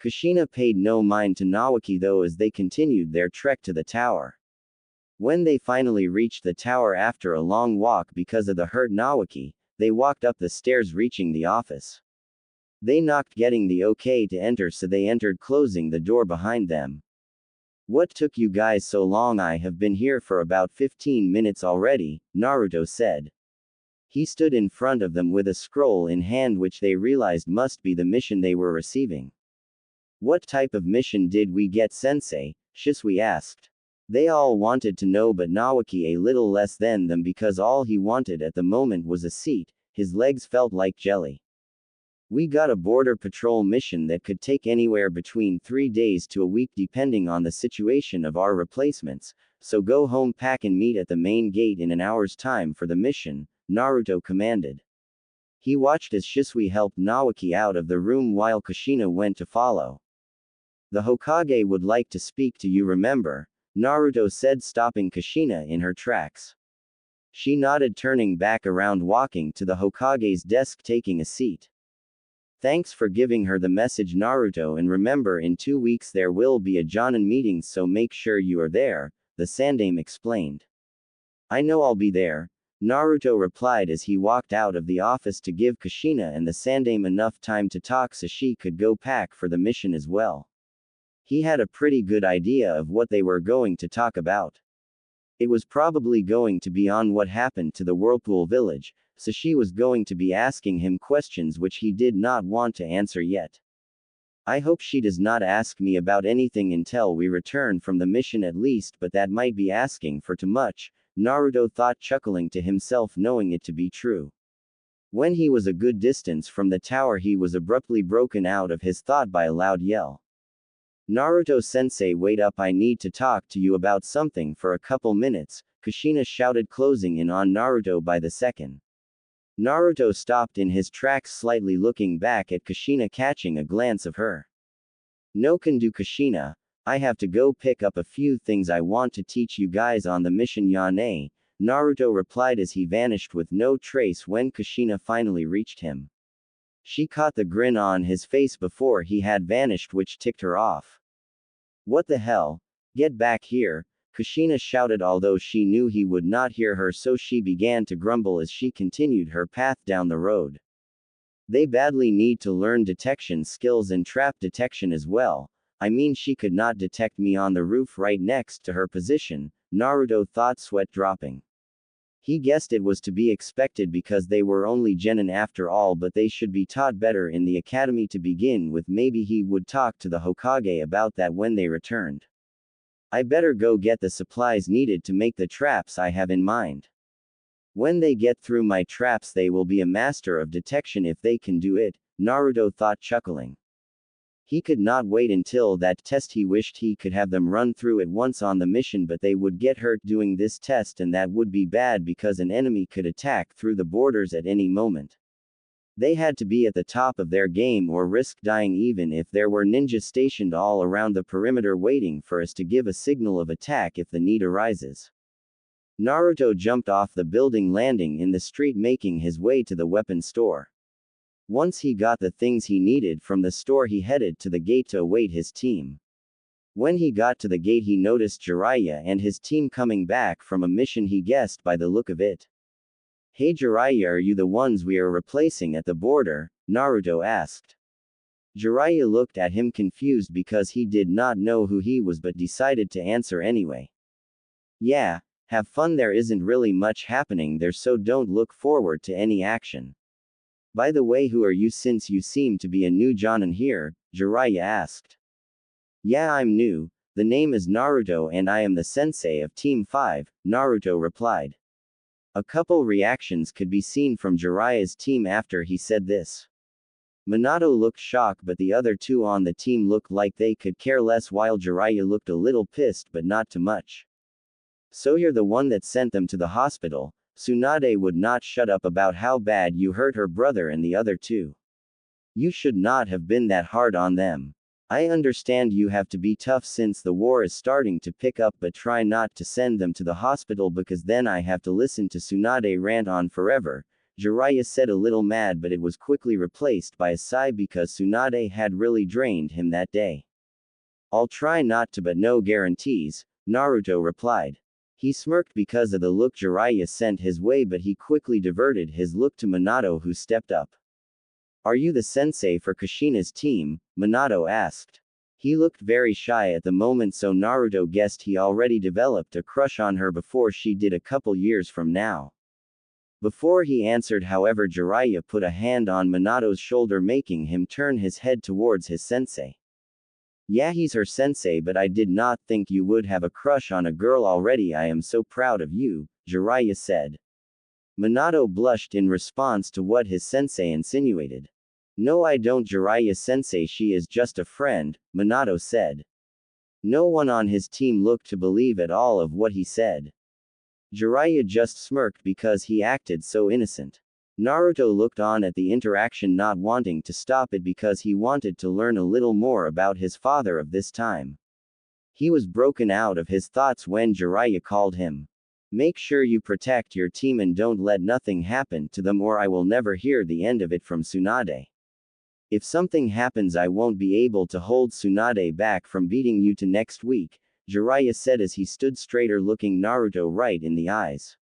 Kushina paid no mind to Naoki though as they continued their trek to the tower. When they finally reached the tower after a long walk because of the hurt Naoki, they walked up the stairs, reaching the office. They knocked, getting the okay to enter, so they entered, closing the door behind them. What took you guys so long? I have been here for about 15 minutes already, Naruto said. He stood in front of them with a scroll in hand which they realized must be the mission they were receiving. What type of mission did we get, sensei? Shisui asked. They all wanted to know, but Nawaki a little less than them, because all he wanted at the moment was a seat. His legs felt like jelly. We got a border patrol mission that could take anywhere between 3 days to a week depending on the situation of our replacements, so go home, pack and meet at the main gate in an hour's time for the mission, Naruto commanded. He watched as Shisui helped Nawaki out of the room while Kushina went to follow. The Hokage would like to speak to you, remember? Naruto said, stopping Kushina in her tracks. She nodded, turning back around, walking to the Hokage's desk, taking a seat. Thanks for giving her the message, Naruto, and remember, in 2 weeks there will be a Jonin meeting, so make sure you are there, the Sandaime explained. I know I'll be there, Naruto replied as he walked out of the office to give Kushina and the Sandaime enough time to talk so she could go pack for the mission as well. He had a pretty good idea of what they were going to talk about. It was probably going to be on what happened to the Whirlpool village, so she was going to be asking him questions which he did not want to answer yet. I hope she does not ask me about anything until we return from the mission at least, but that might be asking for too much, Naruto thought, chuckling to himself, knowing it to be true. When he was a good distance from the tower, he was abruptly broken out of his thought by a loud yell. Naruto-sensei, wait up, I need to talk to you about something for a couple minutes, Kushina shouted, closing in on Naruto by the second. Naruto stopped in his tracks, slightly looking back at Kushina, catching a glance of her. No can do, Kushina. I have to go pick up a few things I want to teach you guys on the mission, Yane, Naruto replied as he vanished with no trace when Kushina finally reached him. She caught the grin on his face before he had vanished, which ticked her off. What the hell? Get back here, Kushina shouted, although she knew he would not hear her, so she began to grumble as she continued her path down the road. They badly need to learn detection skills and trap detection as well. I mean, she could not detect me on the roof right next to her position, Naruto thought, sweat dropping. He guessed it was to be expected because they were only genin after all, but they should be taught better in the academy to begin with. Maybe he would talk to the Hokage about that when they returned. I better go get the supplies needed to make the traps I have in mind. When they get through my traps, they will be a master of detection if they can do it, Naruto thought, chuckling. He could not wait until that test. He wished he could have them run through it once on the mission, but they would get hurt doing this test, and that would be bad because an enemy could attack through the borders at any moment. They had to be at the top of their game or risk dying, even if there were ninjas stationed all around the perimeter waiting for us to give a signal of attack if the need arises. Naruto jumped off the building, landing in the street, making his way to the weapon store. Once he got the things he needed from the store, he headed to the gate to await his team. When he got to the gate, he noticed Jiraiya and his team coming back from a mission, he guessed by the look of it. Hey Jiraiya, are you the ones we are replacing at the border? Naruto asked. Jiraiya looked at him confused because he did not know who he was, but decided to answer anyway. Yeah, have fun, there isn't really much happening there, so don't look forward to any action. By the way, who are you, since you seem to be a new Jonin here? Jiraiya asked. Yeah, I'm new. The name is Naruto and I am the sensei of Team 5, Naruto replied. A couple reactions could be seen from Jiraiya's team after he said this. Minato looked shocked, but the other two on the team looked like they could care less, while Jiraiya looked a little pissed but not too much. So you're the one that sent them to the hospital? Tsunade would not shut up about how bad you hurt her brother and the other two. You should not have been that hard on them. I understand you have to be tough since the war is starting to pick up, but try not to send them to the hospital because then I have to listen to Tsunade rant on forever, Jiraiya said, a little mad, but it was quickly replaced by a sigh because Tsunade had really drained him that day. I'll try not to, but no guarantees, Naruto replied. He smirked because of the look Jiraiya sent his way, but he quickly diverted his look to Minato, who stepped up. Are you the sensei for Kushina's team? Minato asked. He looked very shy at the moment, so Naruto guessed he already developed a crush on her before she did a couple years from now. Before he answered, however, Jiraiya put a hand on Minato's shoulder, making him turn his head towards his sensei. Yeah, he's her sensei, but I did not think you would have a crush on a girl already. I am so proud of you, Jiraiya said. Minato blushed in response to what his sensei insinuated. No, I don't, Jiraiya sensei, she is just a friend, Minato said. No one on his team looked to believe at all of what he said. Jiraiya just smirked because he acted so innocent. Naruto looked on at the interaction, not wanting to stop it because he wanted to learn a little more about his father of this time. He was broken out of his thoughts when Jiraiya called him. Make sure you protect your team and don't let nothing happen to them, or I will never hear the end of it from Tsunade. If something happens, I won't be able to hold Tsunade back from beating you to next week, Jiraiya said as he stood straighter, looking Naruto right in the eyes.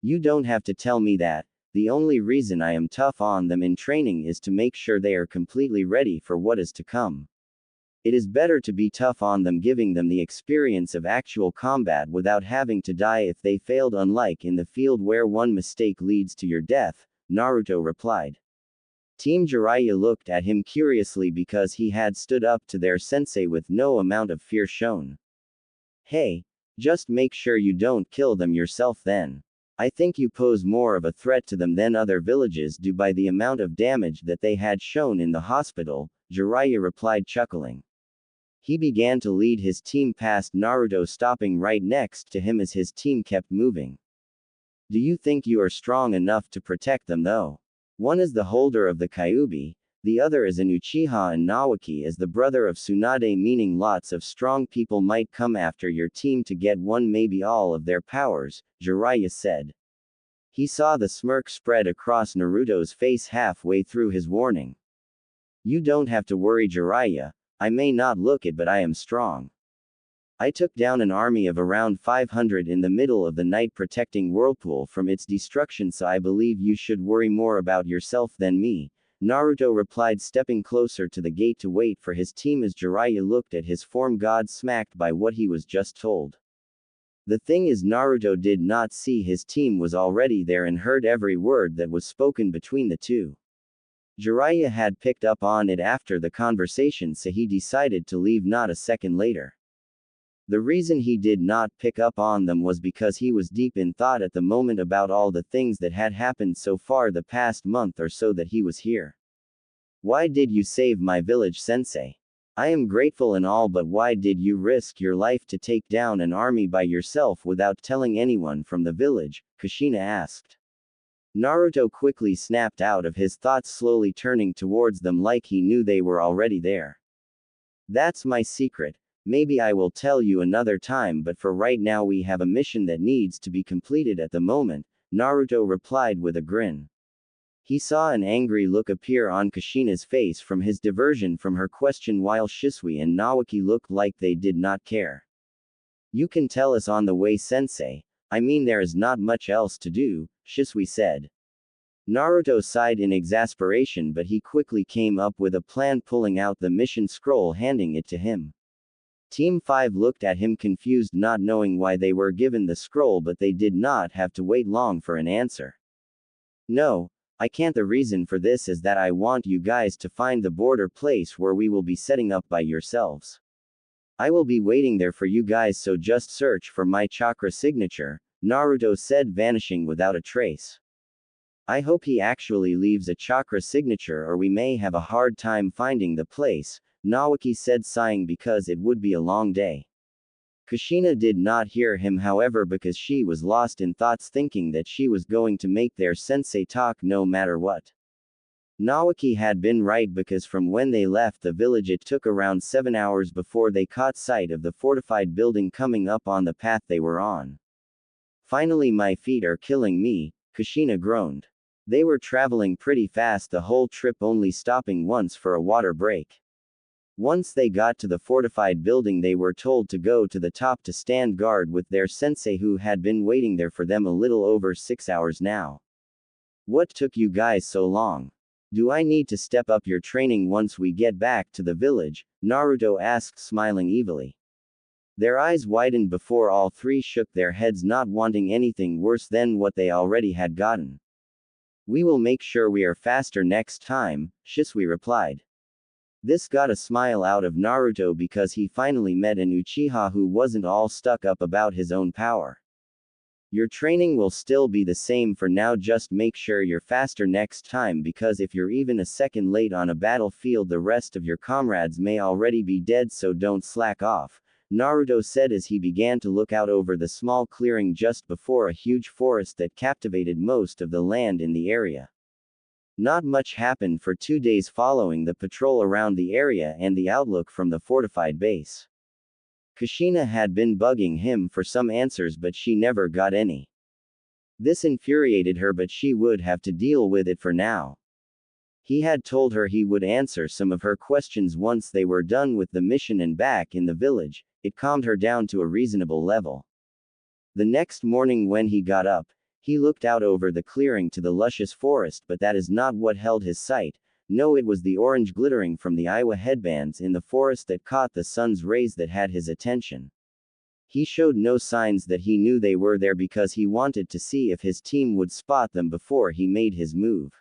You don't have to tell me that. The only reason I am tough on them in training is to make sure they are completely ready for what is to come. It is better to be tough on them, giving them the experience of actual combat without having to die if they failed, unlike in the field where one mistake leads to your death, Naruto replied. Team Jiraiya looked at him curiously because he had stood up to their sensei with no amount of fear shown. Hey, just make sure you don't kill them yourself then. I think you pose more of a threat to them than other villages do by the amount of damage that they had shown in the hospital, Jiraiya replied, chuckling. He began to lead his team past Naruto, stopping right next to him as his team kept moving. Do you think you are strong enough to protect them though? One is the holder of the Kyuubi, the other is an Uchiha, and Naoki is the brother of Tsunade, meaning lots of strong people might come after your team to get one, maybe all of their powers, Jiraiya said. He saw the smirk spread across Naruto's face halfway through his warning. You don't have to worry, Jiraiya, I may not look it, but I am strong. I took down an army of around 500 in the middle of the night, protecting Whirlpool from its destruction, so I believe you should worry more about yourself than me, Naruto replied, stepping closer to the gate to wait for his team as Jiraiya looked at his form, smacked by what he was just told. The thing is, Naruto did not see his team was already there and heard every word that was spoken between the two. Jiraiya had picked up on it after the conversation, so he decided to leave not a second later. The reason he did not pick up on them was because he was deep in thought at the moment about all the things that had happened so far the past month or so that he was here. Why did you save my village, sensei? I am grateful and all, but why did you risk your life to take down an army by yourself without telling anyone from the village? Kushina asked. Naruto quickly snapped out of his thoughts, slowly turning towards them like he knew they were already there. That's my secret. Maybe I will tell you another time, but for right now we have a mission that needs to be completed at the moment, Naruto replied with a grin. He saw an angry look appear on Kushina's face from his diversion from her question, while Shisui and Naoki looked like they did not care. You can tell us on the way, sensei. I mean, there is not much else to do, Shisui said. Naruto sighed in exasperation, but he quickly came up with a plan, pulling out the mission scroll, handing it to him. Team 5 looked at him confused, not knowing why they were given the scroll, but they did not have to wait long for an answer. No, I can't. The reason for this is that I want you guys to find the border place where we will be setting up by yourselves. I will be waiting there for you guys, so just search for my chakra signature, Naruto said, vanishing without a trace. I hope he actually leaves a chakra signature, or we may have a hard time finding the place, Naoki said, sighing because it would be a long day. Kushina did not hear him, however, because she was lost in thoughts, thinking that she was going to make their sensei talk no matter what. Naoki had been right, because from when they left the village it took around 7 hours before they caught sight of the fortified building coming up on the path they were on. Finally, my feet are killing me, Kushina groaned. They were traveling pretty fast the whole trip, only stopping once for a water break. Once they got to the fortified building, they were told to go to the top to stand guard with their sensei, who had been waiting there for them a little over 6 hours now. What took you guys so long? Do I need to step up your training once we get back to the village? Naruto asked, smiling evilly. Their eyes widened before all three shook their heads, not wanting anything worse than what they already had gotten. We will make sure we are faster next time, Shisui replied. This got a smile out of Naruto because he finally met an Uchiha who wasn't all stuck up about his own power. Your training will still be the same for now, just make sure you're faster next time, because if you're even a second late on a battlefield the rest of your comrades may already be dead, so don't slack off, Naruto said as he began to look out over the small clearing just before a huge forest that captivated most of the land in the area. Not much happened for 2 days following the patrol around the area and the outlook from the fortified base. Kushina had been bugging him for some answers, but she never got any. This infuriated her, but she would have to deal with it for now. He had told her he would answer some of her questions once they were done with the mission and back in the village. It calmed her down to a reasonable level. The next morning when he got up, he looked out over the clearing to the luscious forest, but that is not what held his sight. No, it was the orange glittering from the Iwa headbands in the forest that caught the sun's rays that had his attention. He showed no signs that he knew they were there because he wanted to see if his team would spot them before he made his move.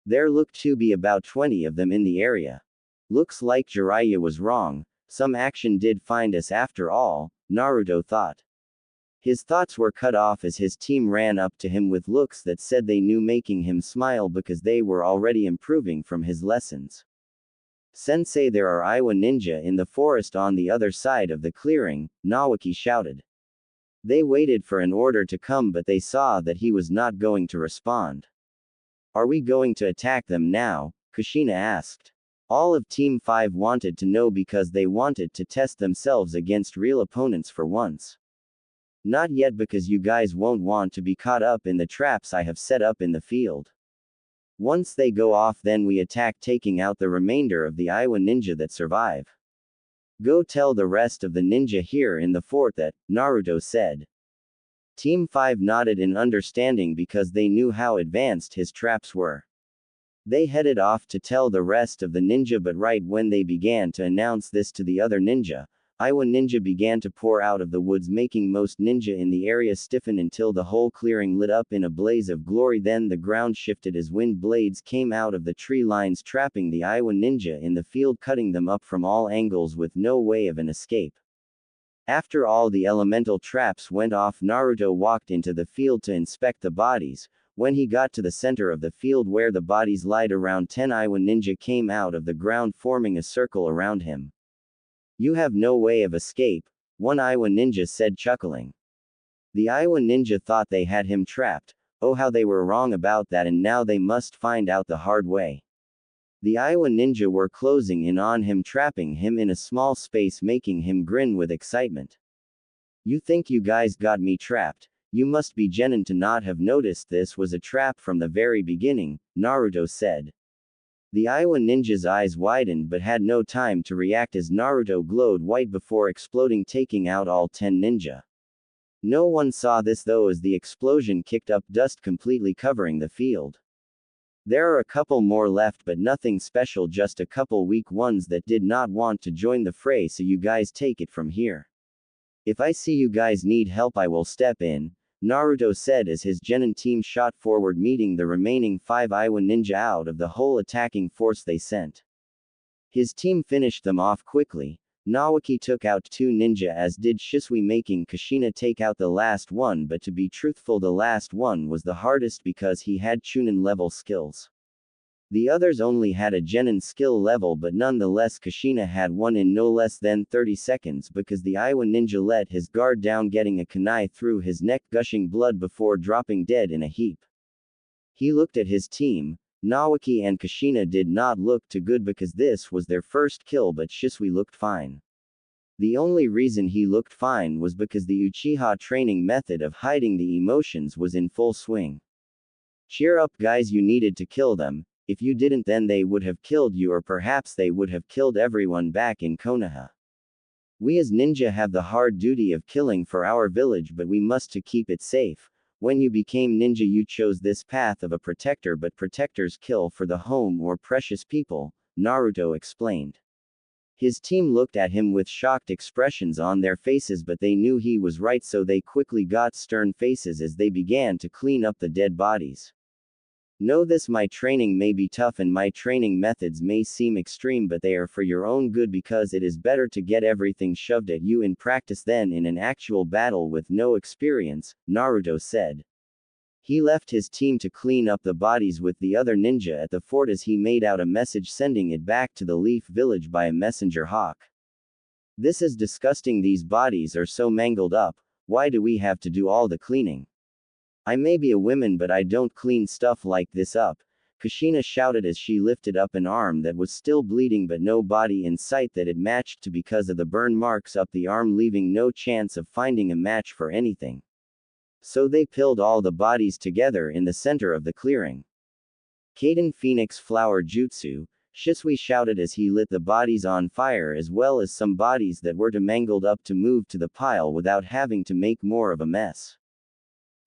There looked to be about 20 of them in the area. Looks like Jiraiya was wrong, some action did find us after all, Naruto thought. His thoughts were cut off as his team ran up to him with looks that said they knew, making him smile because they were already improving from his lessons. Sensei, there are Iwa ninja in the forest on the other side of the clearing, Nawaki shouted. They waited for an order to come, but they saw that he was not going to respond. Are we going to attack them now? Kushina asked. All of Team 5 wanted to know because they wanted to test themselves against real opponents for once. Not yet, because you guys won't want to be caught up in the traps I have set up in the field. Once they go off, then we attack, taking out the remainder of the Iwa ninja that survive. Go tell the rest of the ninja here in the fort that, Naruto said. Team 5 nodded in understanding because they knew how advanced his traps were. They headed off to tell the rest of the ninja, but right when they began to announce this to the other ninja, Iwa ninja began to pour out of the woods, making most ninja in the area stiffen until the whole clearing lit up in a blaze of glory. Then the ground shifted as wind blades came out of the tree lines, trapping the Iwa ninja in the field, cutting them up from all angles with no way of an escape. After all the elemental traps went off, Naruto walked into the field to inspect the bodies. When he got to the center of the field where the bodies lied, around 10 Iwa ninja came out of the ground, forming a circle around him. You have no way of escape, one Iwa ninja said, chuckling. The Iwa ninja thought they had him trapped. Oh, how they were wrong about that, and now they must find out the hard way. The Iwa ninja were closing in on him, trapping him in a small space, making him grin with excitement. You think you guys got me trapped? You must be Genin to not have noticed this was a trap from the very beginning, Naruto said. The Iwa ninja's eyes widened but had no time to react as Naruto glowed white before exploding, taking out all 10 ninja. No one saw this though, as the explosion kicked up dust, completely covering the field. There are a couple more left, but nothing special, just a couple weak ones that did not want to join the fray, so you guys take it from here. If I see you guys need help, I will step in, Naruto said as his Genin team shot forward, meeting the remaining 5 Iwa ninja out of the whole attacking force they sent. His team finished them off quickly. Nawaki took out 2 ninja, as did Shisui, making Kushina take out the last one, but to be truthful, the last one was the hardest because he had Chunin level skills. The others only had a Genin skill level, but nonetheless Kushina had one in no less than 30 seconds because the Iwa ninja let his guard down, getting a kunai through his neck, gushing blood before dropping dead in a heap. He looked at his team. Nawaki and Kushina did not look too good because this was their first kill, but Shisui looked fine. The only reason he looked fine was because the Uchiha training method of hiding the emotions was in full swing. Cheer up guys, you needed to kill them. If you didn't, then they would have killed you, or perhaps they would have killed everyone back in Konoha. We as ninja have the hard duty of killing for our village, but we must to keep it safe. When you became ninja, you chose this path of a protector, but protectors kill for the home or precious people, Naruto explained. His team looked at him with shocked expressions on their faces, but they knew he was right, so they quickly got stern faces as they began to clean up the dead bodies. Know this: my training may be tough and my training methods may seem extreme, but they are for your own good because it is better to get everything shoved at you in practice than in an actual battle with no experience, Naruto said. He left his team to clean up the bodies with the other ninja at the fort as he made out a message sending it back to the Leaf Village by a messenger hawk. This is disgusting. These bodies are so mangled up. Why do we have to do all the cleaning? I may be a woman, but I don't clean stuff like this up, Kushina shouted as she lifted up an arm that was still bleeding but no body in sight that it matched to because of the burn marks up the arm, leaving no chance of finding a match for anything. So they piled all the bodies together in the center of the clearing. Kaden Phoenix Flower Jutsu, Shisui shouted as he lit the bodies on fire, as well as some bodies that were too mangled up to move to the pile without having to make more of a mess.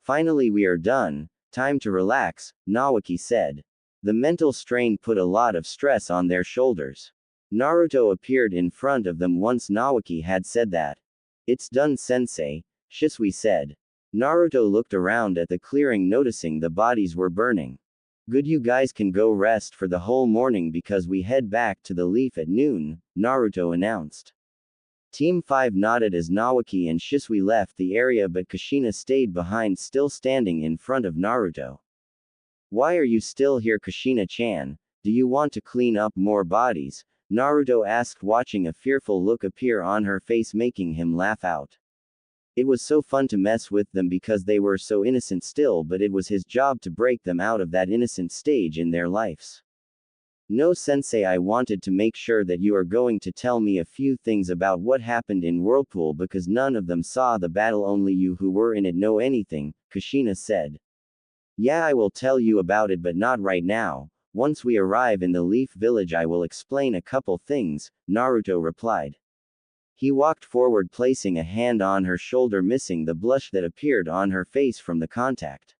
Finally, we are done, time to relax, Nawaki said. The mental strain put a lot of stress on their shoulders. Naruto appeared in front of them once Nawaki had said that. It's done, sensei, Shisui said. Naruto looked around at the clearing, noticing the bodies were burning. Good, you guys can go rest for the whole morning because we head back to the Leaf at noon, Naruto announced. Team 5 nodded as Nawaki and Shisui left the area, but Kushina stayed behind, still standing in front of Naruto. Why are you still here, Kushina-chan? Do you want to clean up more bodies? Naruto asked, watching a fearful look appear on her face, making him laugh out. It was so fun to mess with them because they were so innocent still, but it was his job to break them out of that innocent stage in their lives. No, sensei, I wanted to make sure that you are going to tell me a few things about what happened in Whirlpool because none of them saw the battle, only you who were in it know anything, Kushina said. Yeah, I will tell you about it, but not right now. Once we arrive in the Leaf Village I will explain a couple things, Naruto replied. He walked forward, placing a hand on her shoulder, missing the blush that appeared on her face from the contact.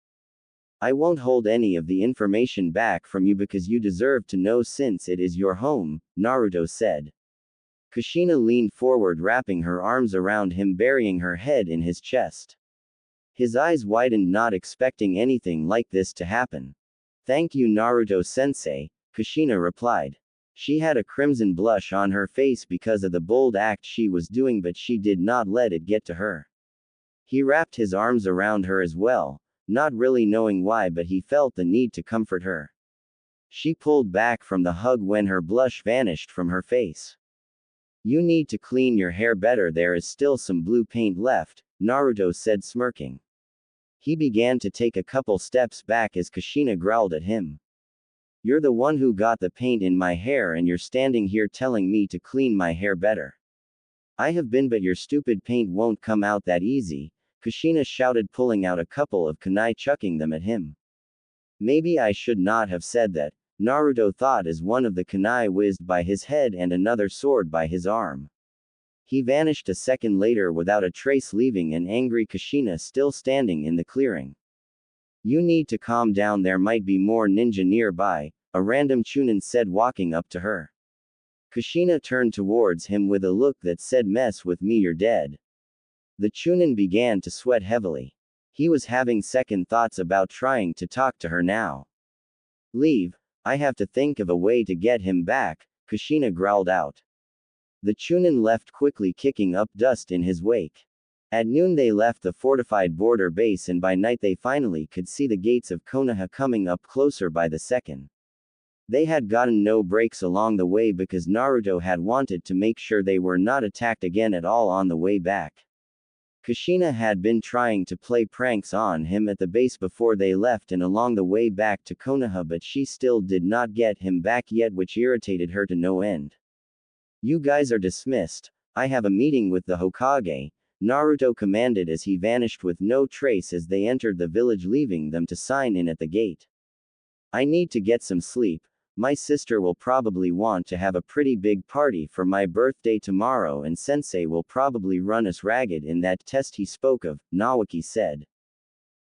I won't hold any of the information back from you because you deserve to know since it is your home, Naruto said. Kushina leaned forward, wrapping her arms around him, burying her head in his chest. His eyes widened, not expecting anything like this to happen. Thank you, Naruto-sensei, Kushina replied. She had a crimson blush on her face because of the bold act she was doing, but she did not let it get to her. He wrapped his arms around her as well, not really knowing why, but he felt the need to comfort her. She pulled back from the hug when her blush vanished from her face. You need to clean your hair better, there is still some blue paint left, Naruto said, smirking. He began to take a couple steps back as Kushina growled at him. You're the one who got the paint in my hair and you're standing here telling me to clean my hair better. I have been, but your stupid paint won't come out that easy, Kushina shouted, pulling out a couple of kunai, chucking them at him. Maybe I should not have said that, Naruto thought as one of the kunai whizzed by his head and another soared by his arm. He vanished a second later without a trace, leaving an angry Kushina still standing in the clearing. You need to calm down, there might be more ninja nearby, a random Chunin said, walking up to her. Kushina turned towards him with a look that said, mess with me, you're dead. The Chunin began to sweat heavily. He was having second thoughts about trying to talk to her now. Leave, I have to think of a way to get him back, Kushina growled out. The Chunin left quickly, kicking up dust in his wake. At noon they left the fortified border base, and by night they finally could see the gates of Konoha coming up closer by the second. They had gotten no breaks along the way because Naruto had wanted to make sure they were not attacked again at all on the way back. Kushina had been trying to play pranks on him at the base before they left and along the way back to Konoha, but she still did not get him back yet, which irritated her to no end. You guys are dismissed. I have a meeting with the Hokage, Naruto commanded as he vanished with no trace as they entered the village, leaving them to sign in at the gate. I need to get some sleep. My sister will probably want to have a pretty big party for my birthday tomorrow, and sensei will probably run us ragged in that test he spoke of, Nawaki said.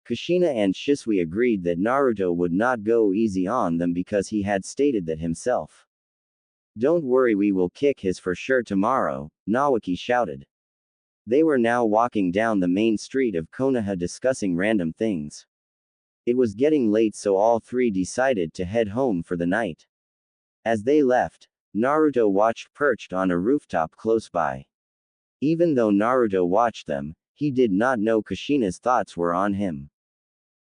Kushina and Shisui agreed that Naruto would not go easy on them because he had stated that himself. Don't worry, we will kick his for sure tomorrow, Nawaki shouted. They were now walking down the main street of Konoha discussing random things. It was getting late, so all three decided to head home for the night. As they left, Naruto watched perched on a rooftop close by. Even though Naruto watched them, he did not know Kushina's thoughts were on him.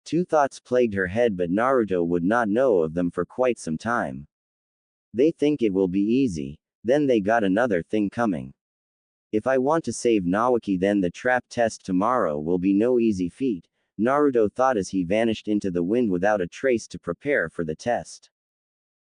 Two thoughts plagued her head, but Naruto would not know of them for quite some time. They think it will be easy, then they got another thing coming. If I want to save Nawaki, then the trap test tomorrow will be no easy feat, Naruto thought as he vanished into the wind without a trace to prepare for the test.